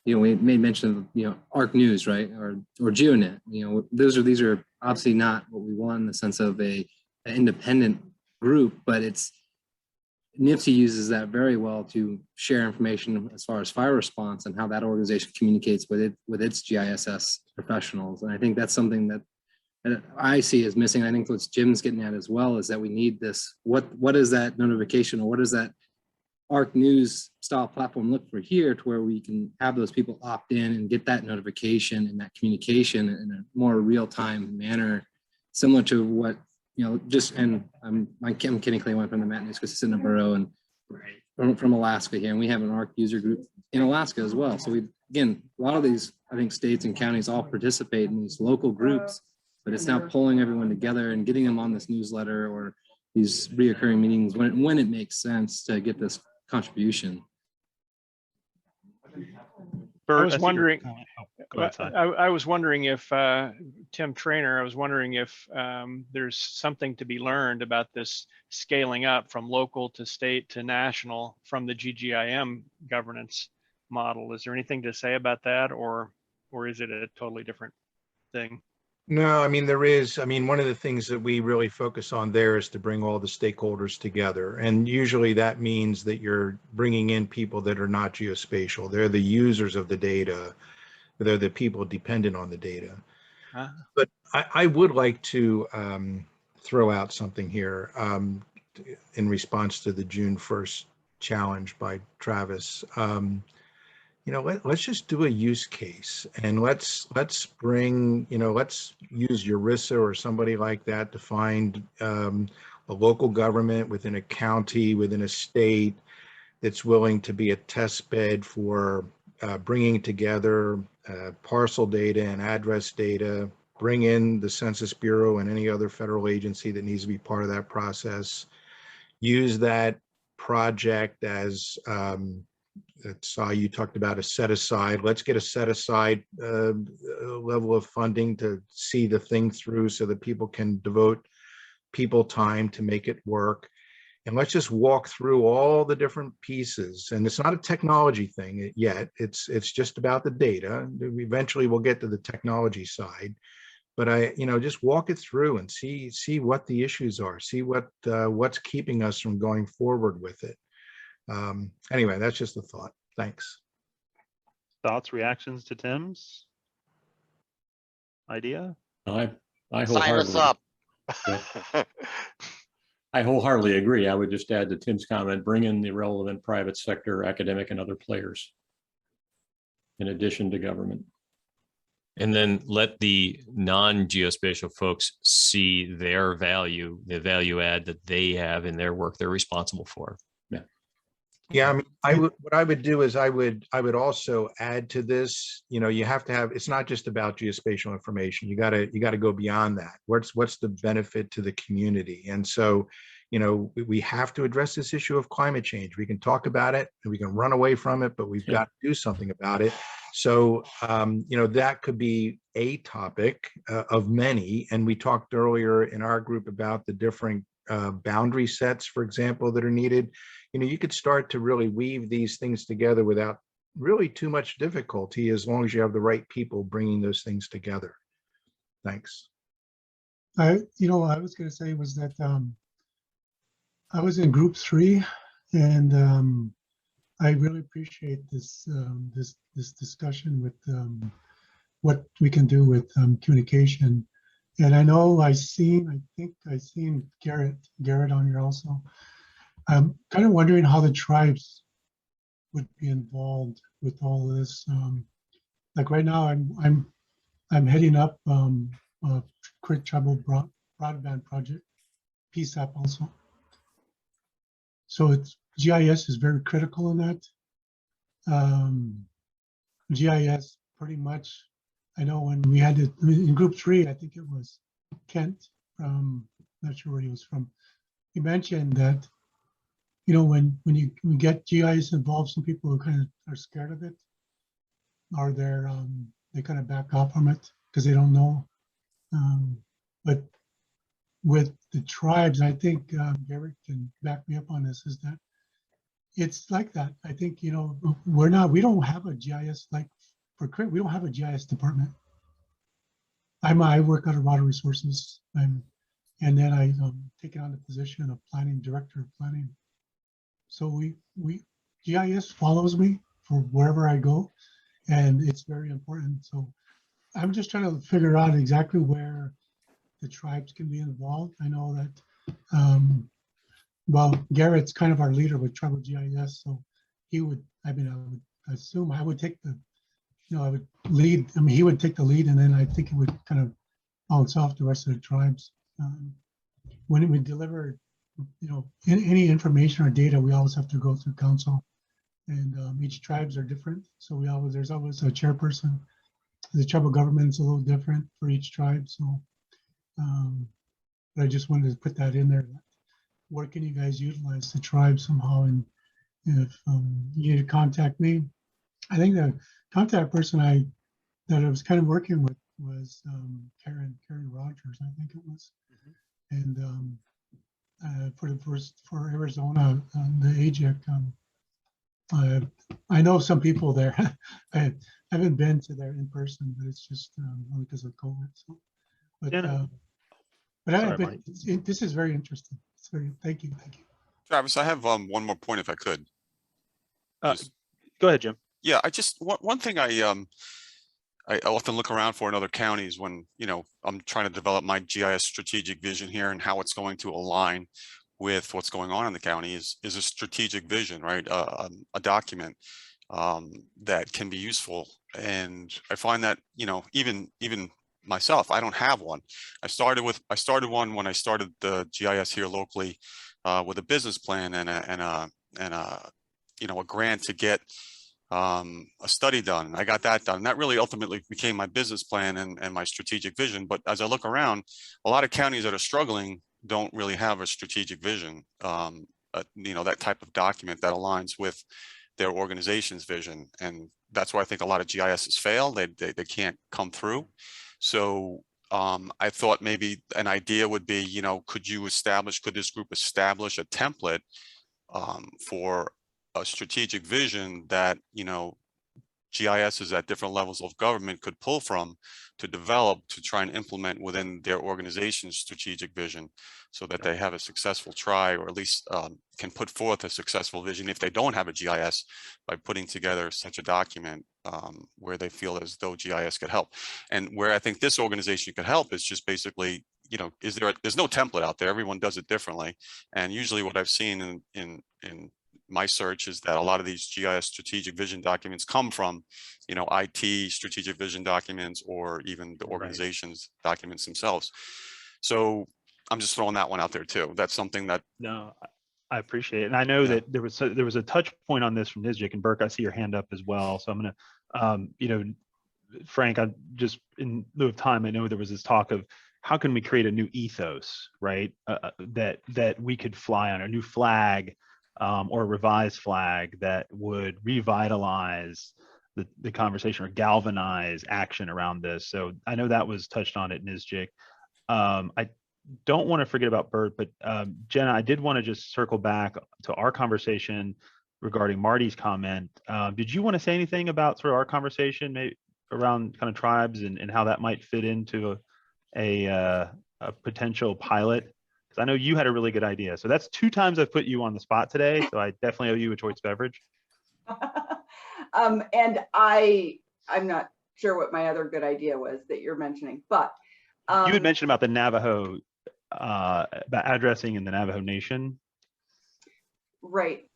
you know, we made mention of, you know, ARC News, right, or GeoNet. You know, these are obviously not what we want in the sense of an independent group, but it's NIFC uses that very well to share information as far as fire response and how that organization communicates with its GISS professionals. And I think that's something that I see as missing. I think what Jim's getting at as well is that we need this. What is that notification, or what does that ARC News style platform look for here, to where we can have those people opt in and get that notification and that communication in a more real-time manner, similar to what, you know, just, and I'm kidding, Clay went from the Matt News because it's in a borough and from Alaska here, and we have an ARC user group in Alaska as well. So again, a lot of these, I think, states and counties all participate in these local groups, but it's now pulling everyone together and getting them on this newsletter or these reoccurring meetings when it makes sense to get this contribution. I was wondering, I was wondering if, Tim Trainer, I was wondering if there's something to be learned about this scaling up from local to state to national from the GGIM governance model. Is there anything to say about that, or is it a totally different thing? No, I mean, there is. I mean, one of the things that we really focus on there is to bring all the stakeholders together. And usually that means that you're bringing in people that are not geospatial. They're the users of the data. They're the people dependent on the data. But I would like to throw out something here in response to the June 1st challenge by Travis. You know, let's just do a use case, and let's bring, you know, let's use ERISA or somebody like that to find a local government within a county, within a state, that's willing to be a test bed for bringing together parcel data and address data, bring in the Census Bureau and any other federal agency that needs to be part of that process, use that project as you talked about a set aside. Let's get a set aside level of funding to see the thing through so that people can devote time to make it work. And let's just walk through all the different pieces. And it's not a technology thing yet. It's just about the data. Eventually we'll get to the technology side. But just walk it through and see what the issues are, see what's keeping us from going forward with it. Anyway, that's just a thought. Thanks. Thoughts, reactions to Tim's idea? I Sign us up. I wholeheartedly agree. I would just add to Tim's comment, bring in the relevant private sector, academic, and other players in addition to government. And then let the non-geospatial folks see their value, the value add that they have in their work they're responsible for. Yeah, I mean, what I would do is I would also add to this. You know, you have to have. It's not just about geospatial information. You gotta go beyond that. What's the benefit to the community? And so, you know, we have to address this issue of climate change. We can talk about it and we can run away from it, but we've got to do something about it. So, you know, that could be a topic of many. And we talked earlier in our group about the different boundary sets, for example, that are needed. You know, you could start to really weave these things together without really too much difficulty, as long as you have the right people bringing those things together. Thanks. I was going to say was that I was in group 3, and I really appreciate this this discussion with what we can do with communication. And I know I think I seen Garrett on here also. I'm kind of wondering how the tribes would be involved with all this. Like right now, I'm heading up on Quit Trouble Broadband Project, PSAP also. So it's GIS is very critical in that. GIS pretty much, I know when we had it in group 3, I think it was Kent from, not sure where he was from. He mentioned that, you know, when you get GIS involved, some people who kind of are scared of it, or they kind of back off from it because they don't know. But with the tribes, I think Garrett can back me up on this, is that it's like that. I think, you know, we don't have a GIS like for CRIT, we don't have a GIS department. I work out of water resources, and then I taken on the position of planning, director of planning. So GIS follows me for wherever I go, and it's very important. So I'm just trying to figure out exactly where the tribes can be involved. I know that, well, Garrett's kind of our leader with Tribal GIS, so he would, I mean, I would assume I would take the, you know, I would lead, I mean, he would take the lead, and then I think it would kind of bounce off the rest of the tribes. When we deliver, you know, any information or data, we always have to go through council, and each tribes are different. So there's always a chairperson. The tribal government's a little different for each tribe. So but I just wanted to put that in there. Where can you guys utilize the tribe somehow? And if you need to contact me, I think the contact person that I was kind of working with was Karen Rogers, I think it was. And for Arizona, the AGIC, I know some people there. I haven't been to there in person, but it's just only because of COVID. So, this is very interesting. It's very, thank you. Travis, I have one more point if I could. Go ahead, Jim. Yeah, one thing I often look around for in other counties when, you know, I'm trying to develop my GIS strategic vision here and how it's going to align with what's going on in the county is a strategic vision, right? A document that can be useful. And I find that, you know, even myself, I don't have one. I started one when I started the GIS here locally with a business plan and a you know, a grant to get a study done. I got that done. That really ultimately became my business plan and my strategic vision. But as I look around, a lot of counties that are struggling don't really have a strategic vision, you know, that type of document that aligns with their organization's vision. And that's why I think a lot of GISs fail. They can't come through. So I thought maybe an idea would be, you know, could this group establish a template for a strategic vision that, you know, GISs at different levels of government could pull from to develop, to try and implement within their organization's strategic vision, so that they have a successful try, or at least can put forth a successful vision if they don't have a GIS, by putting together such a document where they feel as though GIS could help. And where I think this organization could help is just basically, you know, there's no template out there. Everyone does it differently. And usually what I've seen in my search is that a lot of these GIS strategic vision documents come from, you know, IT strategic vision documents, or even the organization's documents themselves. So I'm just throwing that one out there too. That's something that. No, I appreciate it. And I know that there was a touch point on this from NSGIC, and Burke, I see your hand up as well. So I'm going to, you know, Frank, I just, in lieu of time, I know there was this talk of how can we create a new ethos, right? That we could fly on, a new flag, or a revised flag that would revitalize the conversation or galvanize action around this. So I know that was touched on at NSGIC. I don't want to forget about Bert, but Jenna, I did want to just circle back to our conversation regarding Marty's comment. Did you want to say anything about sort of our conversation maybe around kind of tribes and how that might fit into a potential pilot? I know you had a really good idea. So that's 2 times I've put you on the spot today. So I definitely owe you a choice beverage. And I'm not sure what my other good idea was that you're mentioning, but you had mentioned about the Navajo, about addressing in the Navajo Nation. Right.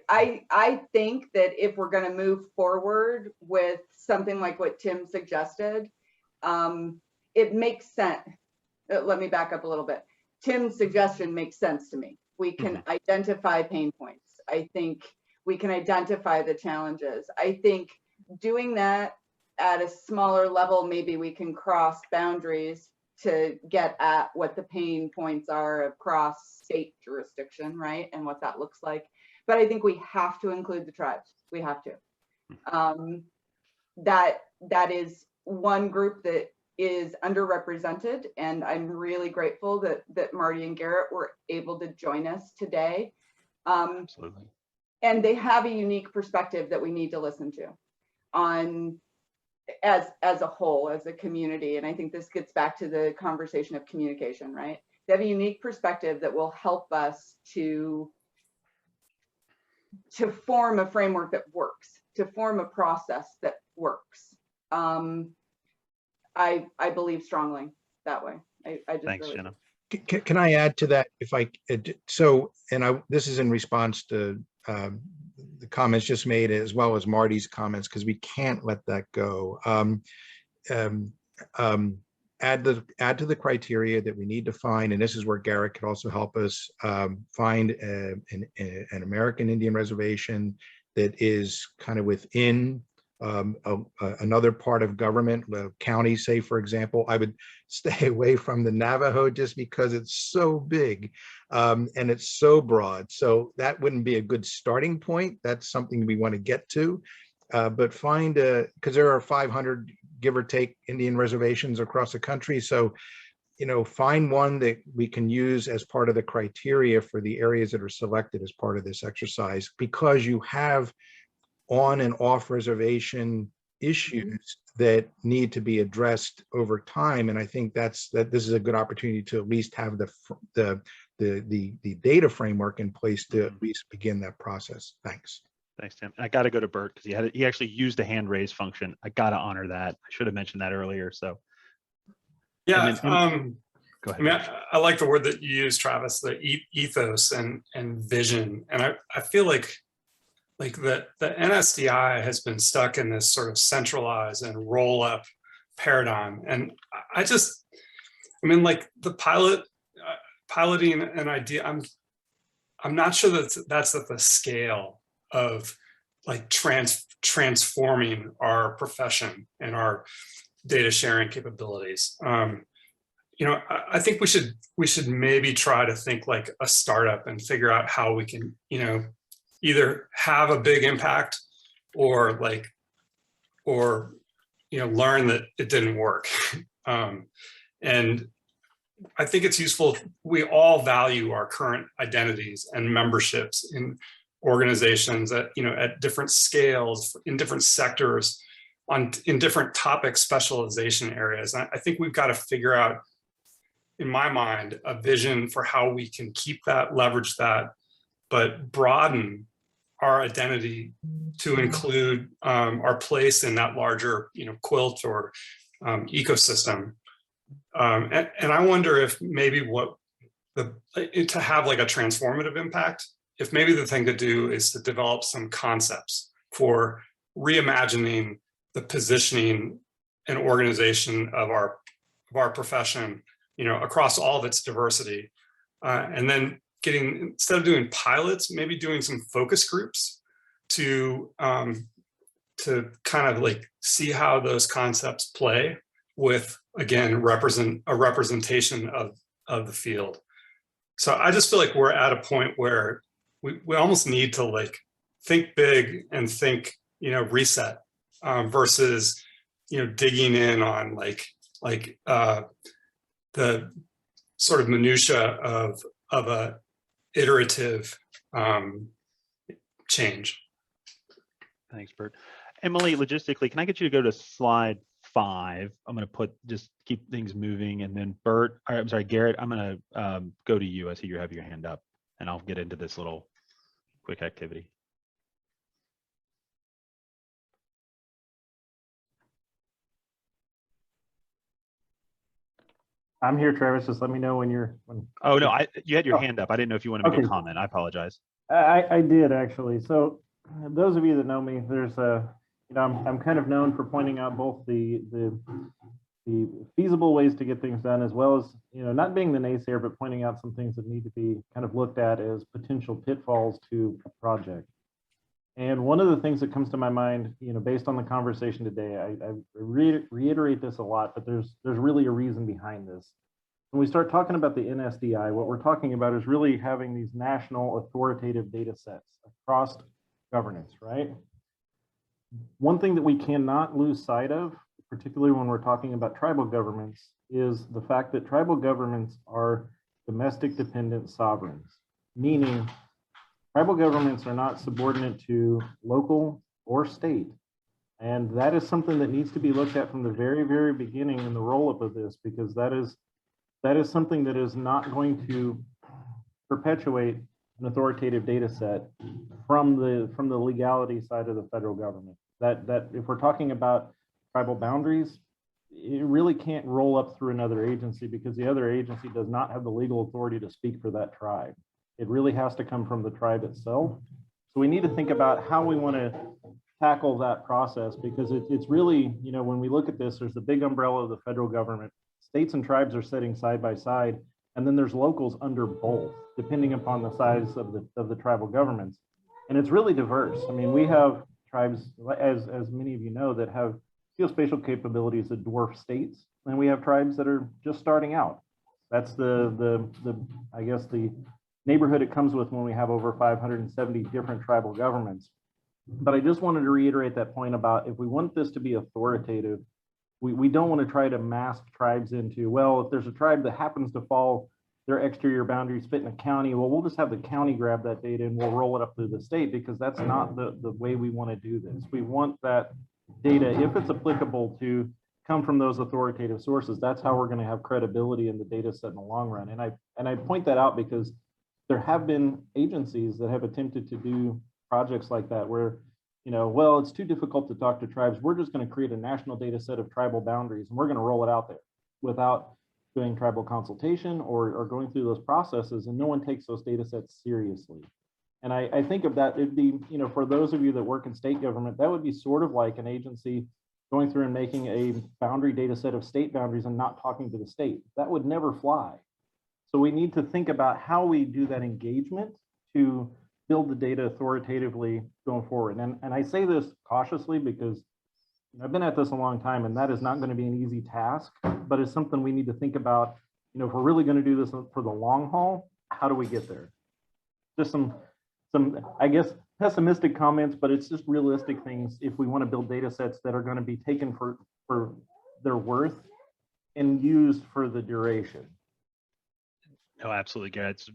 I think that if we're going to move forward with something like what Tim suggested, it makes sense. Let me back up a little bit. Tim's suggestion makes sense to me. We can identify pain points. I think we can identify the challenges. I think doing that at a smaller level, maybe we can cross boundaries to get at what the pain points are across state jurisdiction, right? And what that looks like. But I think we have to include the tribes. We have to. That is one group that is underrepresented, and I'm really grateful that Marty and Garrett were able to join us today. Absolutely. And they have a unique perspective that we need to listen to on as a whole, as a community. And I think this gets back to the conversation of communication, right? They have a unique perspective that will help us to form a framework that works, to form a process that works. I believe strongly that way. I just Thanks, really Jenna. Can I add to that? If I so, and this is in response to the comments just made, as well as Marty's comments, because we can't let that go. Add to the criteria that we need to find, and this is where Garrett could also help us find an American Indian reservation that is kind of within another part of government, county, say, for example. I would stay away from the Navajo just because it's so big and it's so broad. So that wouldn't be a good starting point. That's something we want to get to. But find because there are 500, give or take, Indian reservations across the country. So, find one that we can use as part of the criteria for the areas that are selected as part of this exercise, because you have on and off reservation issues that need to be addressed over time. And I think that this is a good opportunity to at least have the data framework in place to at least begin that process. Thanks. Thanks, Tim. I got to go to Bert because he actually used the hand raise function. I got to honor that. I should have mentioned that earlier. So yeah, go ahead. I mean, I like the word that you use, Travis, the ethos and vision. And I feel like the NSDI has been stuck in this sort of centralize and roll up paradigm. And I mean, like the piloting an idea, I'm not sure that's at the scale of like transforming our profession and our data sharing capabilities. I think we should maybe try to think like a startup and figure out how we can, either have a big impact or learn that it didn't work. And I think it's useful. We all value our current identities and memberships in organizations at different scales, in different sectors, in different topic specialization areas. And I think we've got to figure out, in my mind, a vision for how we can keep that, leverage that, but broaden our identity to include our place in that larger, quilt or ecosystem. And I wonder if maybe to have like a transformative impact, if maybe the thing to do is to develop some concepts for reimagining the positioning and organization of our profession, across all of its diversity, and then instead of doing pilots, maybe doing some focus groups to kind of like see how those concepts play with, again, a representation of the field. So I just feel like we're at a point where we almost need to like think big and think, reset, versus, digging in on like the sort of minutia of a iterative change. Thanks, Bert. Emily, logistically, can I get you to go to slide 5? I'm going to just keep things moving, and then Bert, I'm sorry, Garrett, I'm going to go to you. I see you have your hand up, and I'll get into this little quick activity. I'm here, Travis. Just let me know when you're. Oh no, you had your hand up. I didn't know if you wanted to make a comment. I apologize. I did actually. So those of you that know me, there's I'm kind of known for pointing out both the feasible ways to get things done, as well as, not being the naysayer, but pointing out some things that need to be kind of looked at as potential pitfalls to a project. And one of the things that comes to my mind, based on the conversation today, I reiterate this a lot, but there's really a reason behind this. When we start talking about the NSDI, what we're talking about is really having these national authoritative data sets across governance, right? One thing that we cannot lose sight of, particularly when we're talking about tribal governments, is the fact that tribal governments are domestic dependent sovereigns, meaning tribal governments are not subordinate to local or state. And that is something that needs to be looked at from the very, very beginning in the roll-up of this, because that is something that is not going to perpetuate an authoritative data set from the legality side of the federal government. That if we're talking about tribal boundaries, it really can't roll up through another agency, because the other agency does not have the legal authority to speak for that tribe. It really has to come from the tribe itself. So we need to think about how we want to tackle that process, because it's really, when we look at this, there's the big umbrella of the federal government. States and tribes are sitting side by side, and then there's locals under both, depending upon the size of the tribal governments. And it's really diverse. I mean, we have tribes, as many of you know, that have geospatial capabilities that dwarf states, and we have tribes that are just starting out. That's I guess the neighborhood it comes with when we have over 570 different tribal governments. But I just wanted to reiterate that point about, if we want this to be authoritative, we don't want to try to mask tribes into, well, if there's a tribe that happens to fall their exterior boundaries fit in a county, well, we'll just have the county grab that data and we'll roll it up through the state, because that's not the way we want to do this. We want that data, if it's applicable, to come from those authoritative sources. That's how we're going to have credibility in the data set in the long run. And I point that out because there have been agencies that have attempted to do projects like that where, well, it's too difficult to talk to tribes. We're just going to create a national data set of tribal boundaries and we're going to roll it out there without doing tribal consultation or going through those processes, and no one takes those data sets seriously. And I think of that, it'd be, for those of you that work in state government, that would be sort of like an agency going through and making a boundary data set of state boundaries and not talking to the state. That would never fly. So we need to think about how we do that engagement to build the data authoritatively going forward. And I say this cautiously because I've been at this a long time, and that is not going to be an easy task, but it's something we need to think about. If we're really going to do this for the long haul, how do we get there? Just some, I guess, pessimistic comments, but it's just realistic things if we want to build data sets that are going to be taken for their worth and used for the duration. No, absolutely, Garrett. It's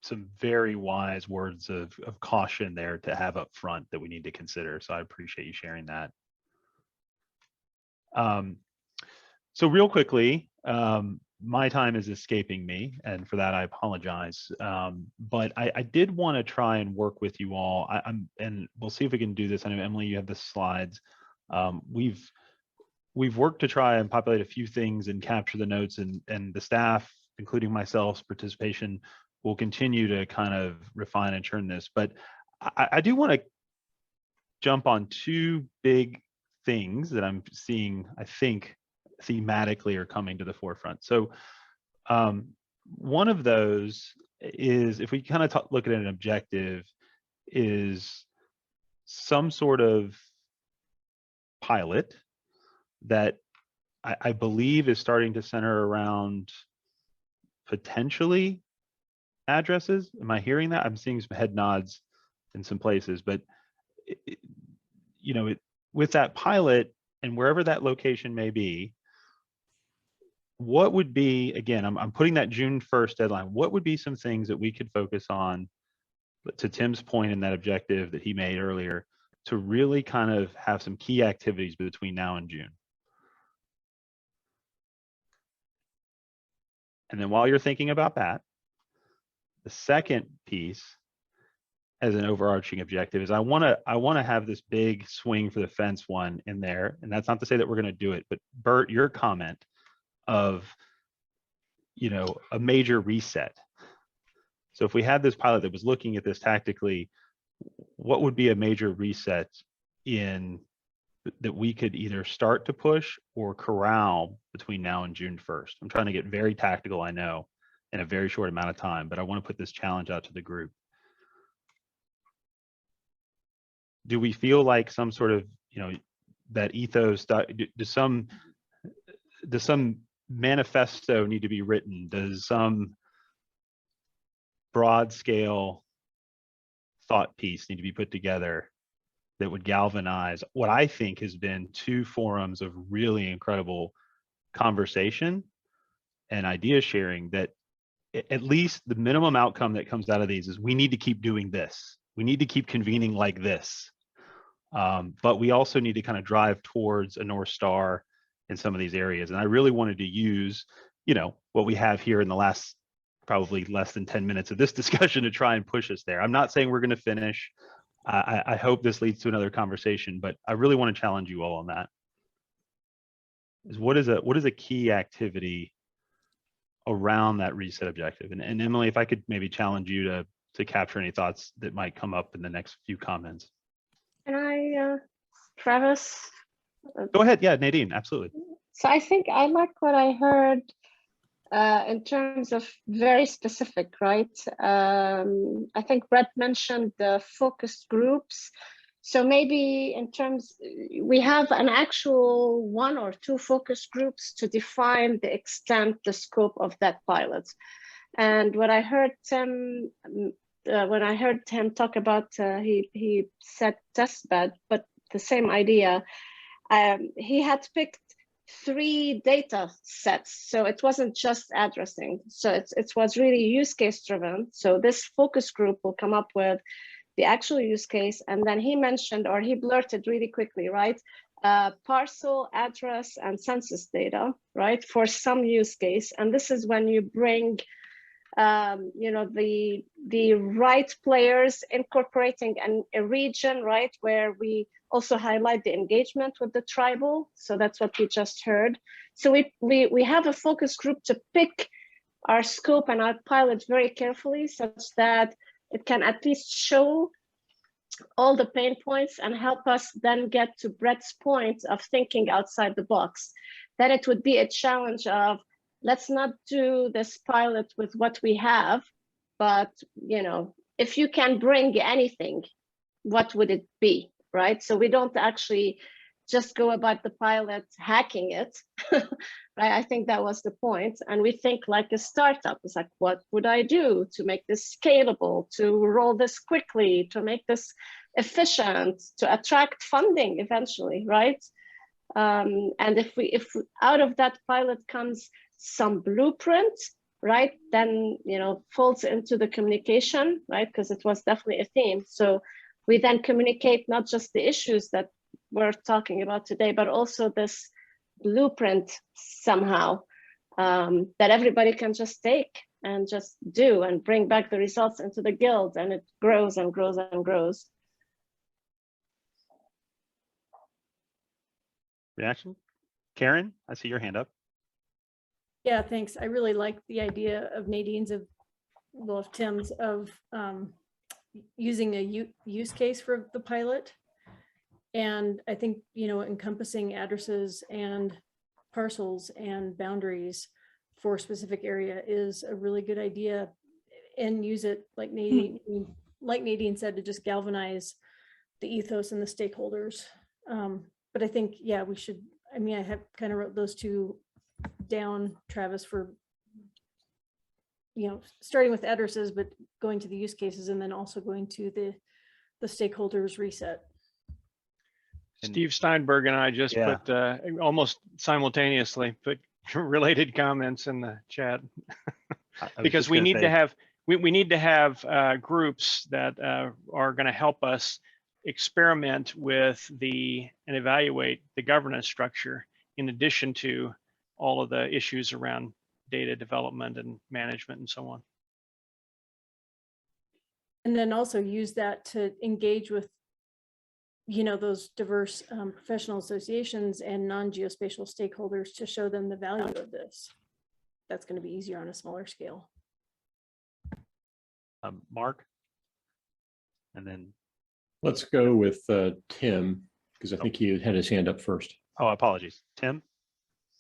some very wise words of caution there to have up front that we need to consider. So I appreciate you sharing that. So real quickly, my time is escaping me, and for that I apologize. But I did want to try and work with you all. And we'll see if we can do this. I know, Emily, you have the slides. We've worked to try and populate a few things and capture the notes, and the staff, including myself's participation, will continue to kind of refine and churn this. But I do want to jump on two big things that I'm seeing, I think, thematically are coming to the forefront. So one of those is, if we kind of look at an objective, is some sort of pilot that I believe is starting to center around potentially addresses. Am I hearing that? I'm seeing some head nods in some places, but with that pilot and wherever that location may be, what would be, again, I'm putting that June 1st deadline, what would be some things that we could focus on, to Tim's point in that objective that he made earlier, to really kind of have some key activities between now and June? And then while you're thinking about that, the second piece as an overarching objective is I want to have this big swing for the fence one in there. And that's not to say that we're going to do it, but Bert, your comment of, a major reset. So if we had this pilot that was looking at this tactically, what would be a major reset in that we could either start to push or corral between now and June 1st. I'm trying to get very tactical, I know, in a very short amount of time, but I want to put this challenge out to the group. Do we feel like some sort of, that ethos, does some manifesto need to be written? Does some broad scale thought piece need to be put together that would galvanize what I think has been 2 forums of really incredible conversation and idea sharing, that at least the minimum outcome that comes out of these is we need to keep doing this. We need to keep convening like this. But we also need to kind of drive towards a North Star in some of these areas. And I really wanted to use, what we have here in the last probably less than 10 minutes of this discussion to try and push us there. I'm not saying we're going to finish. I hope this leads to another conversation, but I really want to challenge you all on that. What is a key activity around that reset objective? And Emily, if I could maybe challenge you to capture any thoughts that might come up in the next few comments. Can I, Travis? Go ahead. Yeah, Nadine, absolutely. So I think I like what I heard in terms of very specific, right? I think Brett mentioned the focus groups. So maybe in terms, we have an actual 1 or 2 focus groups to define the extent, the scope of that pilot. And what I heard Tim, when I heard him talk about, he said test bed, but the same idea. He had picked 3 data sets, so it wasn't just addressing. So it was really use case driven. So this focus group will come up with the actual use case, and then he mentioned, or he blurted really quickly, right? Parcel, address, and census data, right? For some use case, and this is when you bring, the right players incorporating a region, right, where we also highlight the engagement with the tribal. So that's what we just heard. So we have a focus group to pick our scope and our pilot very carefully, such that it can at least show all the pain points and help us then get to Brett's point of thinking outside the box. Then it would be a challenge of, let's not do this pilot with what we have, but if you can bring anything, what would it be, right? So we don't actually just go about the pilot hacking it, right? I think that was the point. And we think like a startup. It's like, what would I do to make this scalable, to roll this quickly, to make this efficient, to attract funding eventually, right? And if out of that pilot comes some blueprint, right, then folds into the communication, right, because it was definitely a theme. So we then communicate not just the issues that we're talking about today, but also this blueprint somehow that everybody can just take and just do and bring back the results into the guild, and it grows and grows and grows. Reaction? Karen, I see your hand up. Yeah, thanks. I really like the idea of Nadine's, of Tim's, of using a use case for the pilot. And I think, encompassing addresses and parcels and boundaries for a specific area is a really good idea, and use it like Nadine said, to just galvanize the ethos and the stakeholders. But I think, yeah, we should, I have kind of wrote those 2 down, Travis, for, starting with addresses, but going to the use cases, and then also going to the stakeholders reset. Steve Steinberg and I just put almost simultaneously put related comments in the chat because we need to have we need to have groups that are going to help us experiment with and evaluate the governance structure, in addition to all of the issues around data development and management and so on. And then also use that to engage with those diverse professional associations and non-geospatial stakeholders, to show them the value of this. That's going to be easier on a smaller scale. Mark, and then let's go with Tim. because I think he had his hand up first. Oh, apologies. Tim?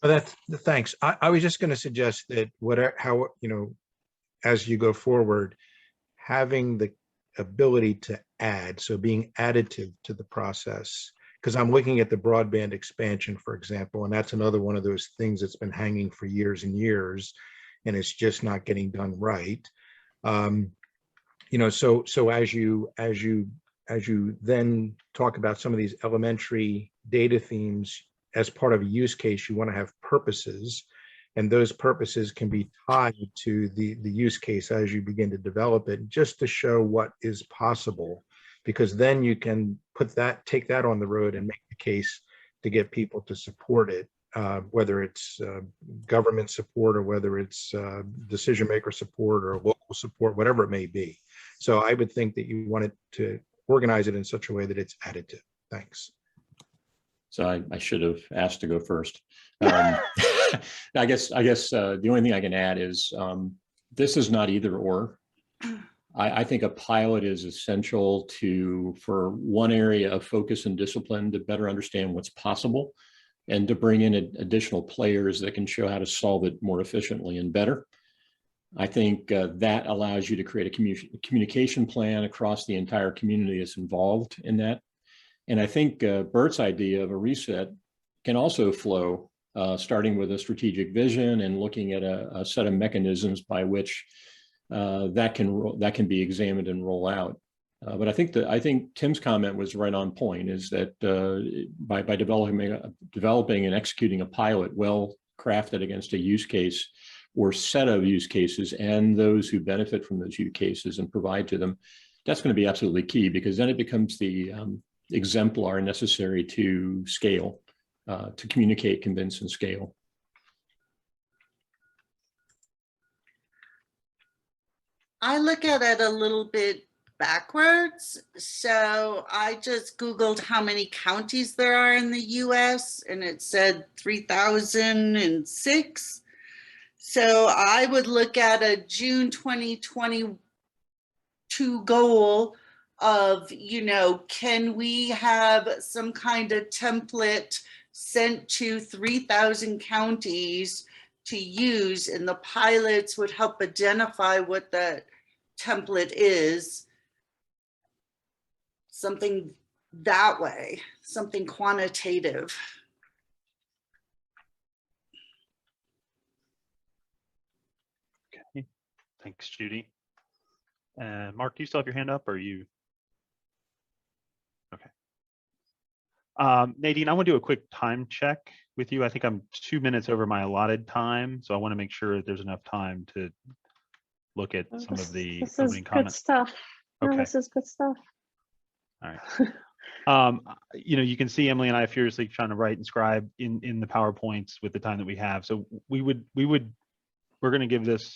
Well, thanks. I was just going to suggest that how, as you go forward, having the ability to add, so being additive to the process, because I'm looking at the broadband expansion, for example, and that's another one of those things that's been hanging for years and years, and it's just not getting done right. So as you then talk about some of these elementary data themes as part of a use case, you want to have purposes, and those purposes can be tied to the use case as you begin to develop it, just to show what is possible, because then you can take that on the road and make the case to get people to support it, whether it's government support or whether it's decision maker support or local support, whatever it may be. So I would think that you wanted to organize it in such a way that it's additive. Thanks. So I should have asked to go first. I guess the only thing I can add is this is not either or. I think a pilot is essential for one area of focus and discipline to better understand what's possible and to bring in additional players that can show how to solve it more efficiently and better. I think that allows you to create a communication plan across the entire community that's involved in that. And I think Bert's idea of a reset can also flow, starting with a strategic vision and looking at a set of mechanisms by which that can be examined and roll out. But I think Tim's comment was right on point, is that by developing and executing a pilot well crafted against a use case or set of use cases and those who benefit from those use cases and provide to them, that's going to be absolutely key, because then it becomes the exemplar necessary to scale, to communicate, convince, and scale. I look at it a little bit backwards. So I just Googled how many counties there are in the US, and it said 3,006. So I would look at a June 2022 goal of, can we have some kind of template sent to 3,000 counties to use, and the pilots would help identify what that template is. Something that way, something quantitative. Okay, thanks, Judy. And Mark, do you still have your hand up, or are you? Okay. Nadine, I want to do a quick time check with you. I think I'm 2 minutes over my allotted time, so I want to make sure that there's enough time to look at some of the opening comments. Good stuff. Okay. No, this is good stuff. All right. You can see Emily and I furiously trying to write and scribe in the PowerPoints with the time that we have. So we're going to give this,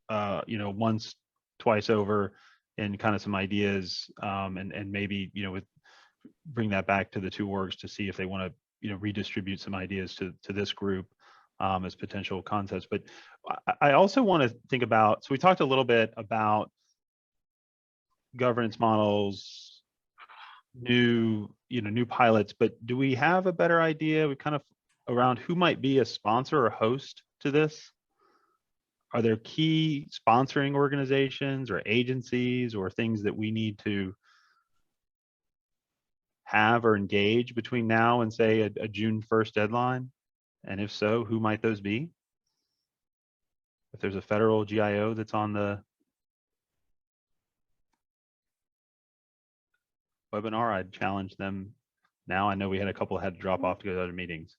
once, twice over, and kind of some ideas, and maybe, bring that back to the two orgs to see if they want to, redistribute some ideas to this group as potential concepts. But I also want to think about, so we talked a little bit about governance models, new pilots, but do we have a better idea? We kind of around who might be a sponsor or host to this? Are there key sponsoring organizations or agencies or things that we need to have or engage between now and, say, a June 1st deadline? And if so, who might those be? If there's a federal GIO that's on the webinar, I'd challenge them now. I know we had a couple had to drop off to go to other meetings.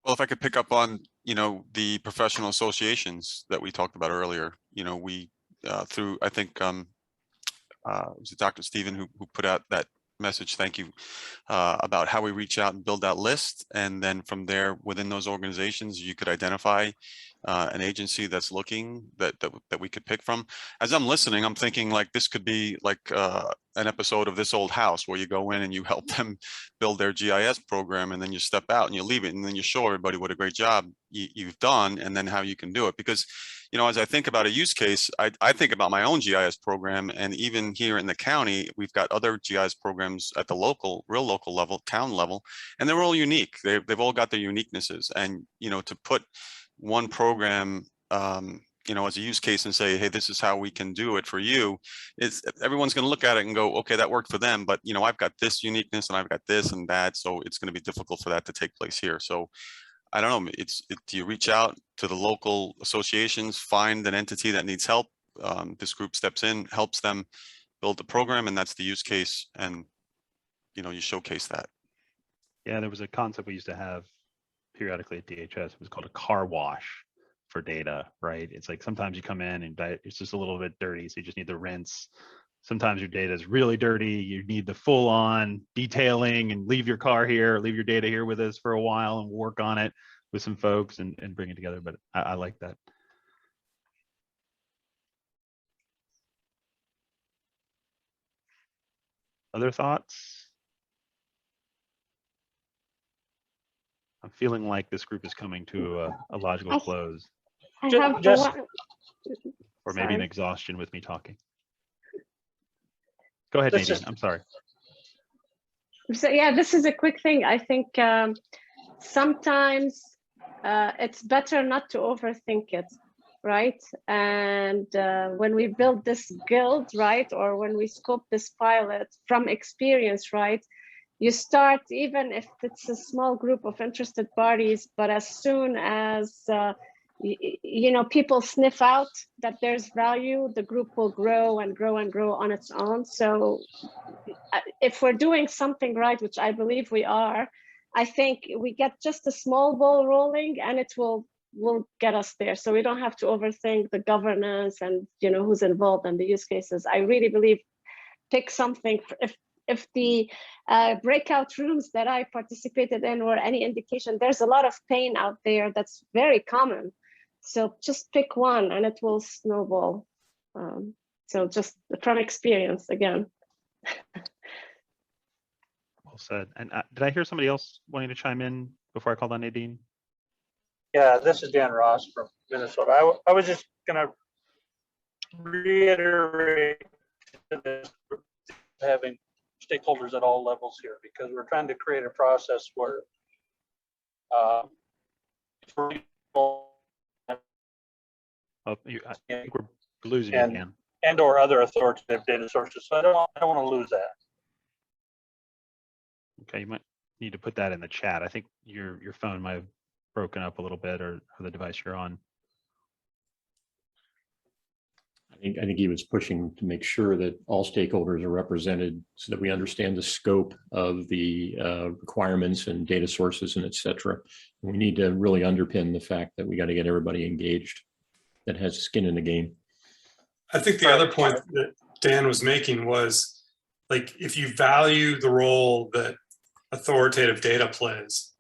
Well, if I could pick up on, the professional associations that we talked about earlier, we through, I think, was it Dr. Stephen who put out that message, thank you, about how we reach out and build that list. And then from there, within those organizations, you could identify an agency that's looking that we could pick from. As I'm listening, I'm thinking like this could be like an episode of This Old House, where you go in and you help them build their GIS program, and then you step out and you leave it, and then you show everybody what a great job you've done, and then how you can do it. Because you know, as I think about a use case, I think about my own GIS program, and even here in the county, we've got other GIS programs at the local, real local level, town level, and they're all unique. They've all got their uniquenesses. And, you know, to put one program, you know, as a use case and say, hey, this is how we can do it for you, it's everyone's going to look at it and go, okay, that worked for them, but you know, I've got this uniqueness and I've got this and that, so it's going to be difficult for that to take place here. So I don't know, do you reach out to the local associations, find an entity that needs help, this group steps in, helps them build the program, and that's the use case, and you know, you showcase that. Yeah, there was a concept we used to have periodically at DHS. It was called a car wash for data, right? It's like sometimes you come in and it's just a little bit dirty, so you just need the rinse. Sometimes your data is really dirty, you need the full on detailing, and leave your car here, leave your data here with us for a while, and we'll work on it with some folks and bring it together. But I like that. Other thoughts? I'm feeling like this group is coming to a logical close. I have one. Or maybe an exhaustion with me talking. Go ahead, Nadine. I'm sorry. So yeah, this is a quick thing. I think sometimes it's better not to overthink it, right? And when we build this guild, right, or when we scope this pilot from experience, right, you start, even if it's a small group of interested parties, but as soon as you know, people sniff out that there's value, the group will grow and grow and grow on its own. So if we're doing something right, which I believe we are, I think we get just a small ball rolling and it will get us there. So we don't have to overthink the governance and, you know, who's involved in the use cases. I really believe pick something. If the breakout rooms that I participated in were any indication, there's a lot of pain out there that's very common. So just pick one and it will snowball. So just from experience again. Well said. And did I hear somebody else wanting to chime in before I called on Nadine? Yeah, this is Dan Ross from Minnesota. I was just going to reiterate this, having stakeholders at all levels here, because we're trying to create a process where I think we're losing you again. And or other authoritative data sources. So I don't want to lose that. Okay, you might need to put that in the chat. I think your phone might have broken up a little bit, or the device you're on. I think he was pushing to make sure that all stakeholders are represented so that we understand the scope of the requirements and data sources and et cetera. We need to really underpin the fact that we got to get everybody engaged that has skin in the game. I think the other point that Dan was making was, like, if you value the role that authoritative data plays,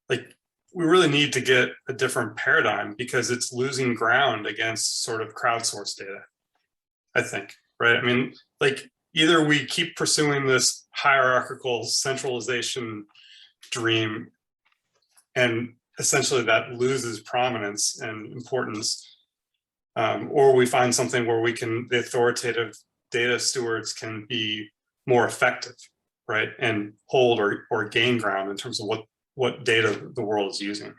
like, we really need to get a different paradigm, because it's losing ground against sort of crowdsourced data, I think, right? I mean, like, either we keep pursuing this hierarchical centralization dream, and essentially that loses prominence and importance, or we find something where the authoritative data stewards can be more effective, right? And hold or gain ground in terms of what data the world is using.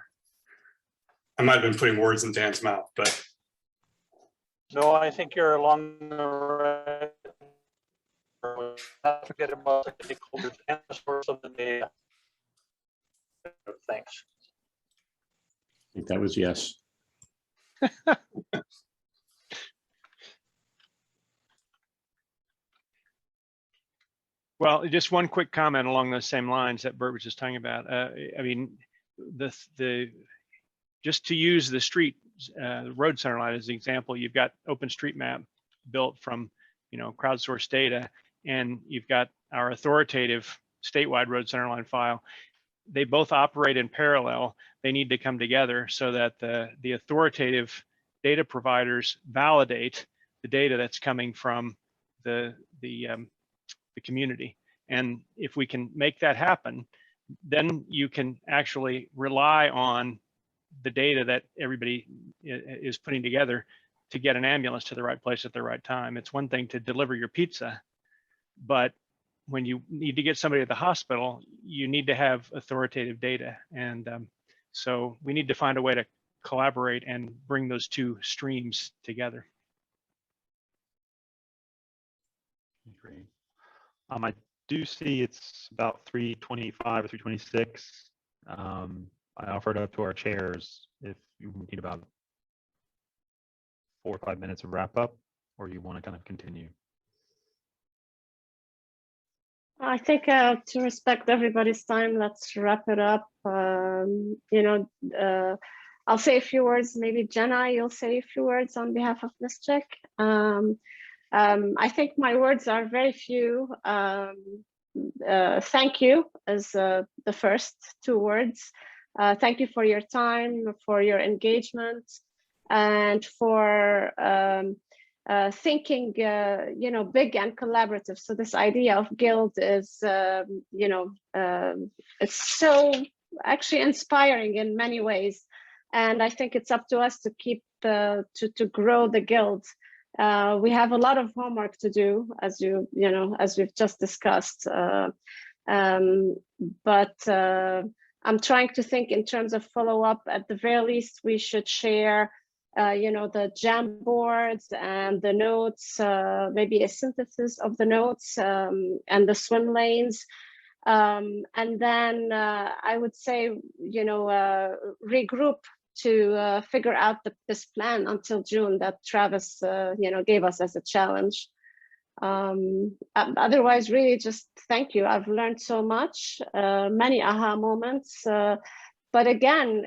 I might have been putting words in Dan's mouth, but. No, I think you're along the right. Not forget about the stakeholders and the source of the data. Thanks. I think that was yes. Well, just one quick comment along those same lines that Bert was just talking about. I mean, just to use the street road center line as an example, you've got OpenStreetMap built from, you know, crowdsourced data, and you've got our authoritative statewide road center line file. They both operate in parallel. They need to come together so that the authoritative data providers validate the data that's coming from the community. And if we can make that happen, then you can actually rely on the data that everybody is putting together to get an ambulance to the right place at the right time. It's one thing to deliver your pizza, but when you need to get somebody to the hospital, you need to have authoritative data. And so we need to find a way to collaborate and bring those two streams together. Great. I do see it's about 3:25 or 3:26. I offered up to our chairs if you need about 4 or 5 minutes of wrap up, or you want to kind of continue. I think to respect everybody's time, let's wrap it up. I'll say a few words. Maybe Jenna, you'll say a few words on behalf of NSGIC. I think my words are very few. Thank you is the first 2 words. Thank you for your time, for your engagement, and for thinking, big and collaborative. So this idea of guild is, it's so actually inspiring in many ways. And I think it's up to us to keep to grow the guild. We have a lot of homework to do, as as we've just discussed. But I'm trying to think in terms of follow-up. At the very least, we should share the Jamboards and the notes, maybe a synthesis of the notes and the swim lanes. And then I would say, regroup to figure out this plan until June that Travis, gave us as a challenge. Otherwise, really just thank you. I've learned so much, many aha moments. But again,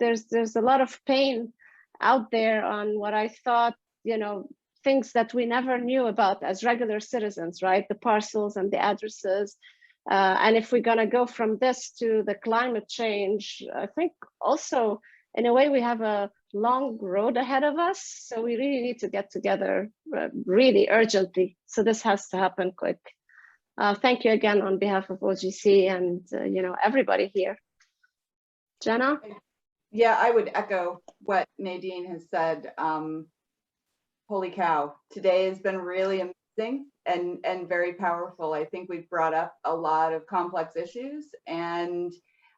there's a lot of pain out there on what I thought, things that we never knew about as regular citizens, right? The parcels and the addresses. And if we're gonna go from this to the climate change, I think also in a way we have a long road ahead of us. So we really need to get together really urgently. So this has to happen quick. Thank you again on behalf of OGC and everybody here. Jenna? Yeah, I would echo what Nadine has said. Holy cow, today has been really amazing and very powerful. I think we've brought up a lot of complex issues, and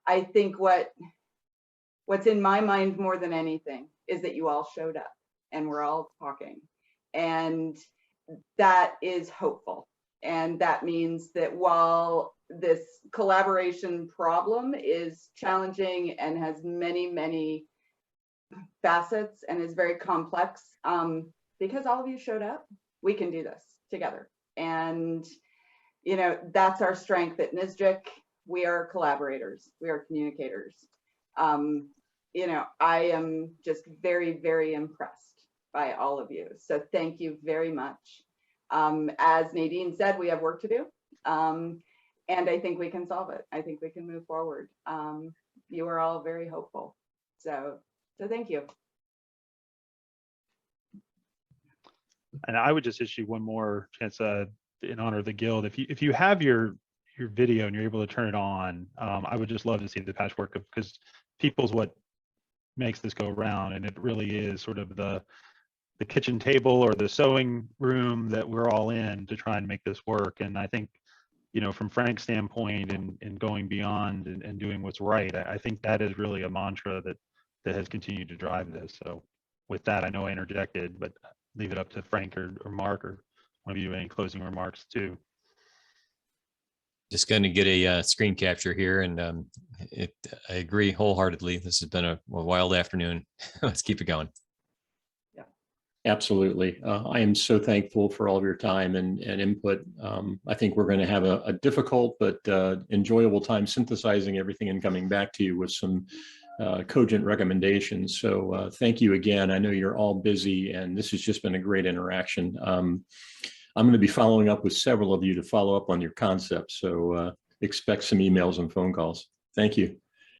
I think what's in my mind more than anything is that you all showed up and we're all talking, and that is hopeful. And that means that while this collaboration problem is challenging and has many, many facets and is very complex, because all of you showed up, we can do this together. And, that's our strength at NSGIC. We are collaborators, we are communicators. I am just very, very impressed by all of you. So thank you very much. As Nadine said, we have work to do. And I think we can solve it. I think we can move forward. You are all very hopeful. So thank you. And I would just issue one more chance in honor of the Guild. If you have your video and you're able to turn it on, I would just love to see the patchwork because people's what makes this go around, and it really is sort of the kitchen table or the sewing room that we're all in to try and make this work. And I think, from Frank's standpoint and going beyond and doing what's right, I think that is really a mantra that has continued to drive this. So with that, I know I interjected, but leave it up to Frank or Mark or one of you any closing remarks too. Just going to get a screen capture here, and I agree wholeheartedly. This has been a wild afternoon. Let's keep it going. Yeah, absolutely. I am so thankful for all of your time and input. I think we're going to have a difficult but enjoyable time synthesizing everything and coming back to you with some cogent recommendations. So thank you again. I know you're all busy, and this has just been a great interaction. I'm going to be following up with several of you to follow up on your concepts. So expect some emails and phone calls. Thank you.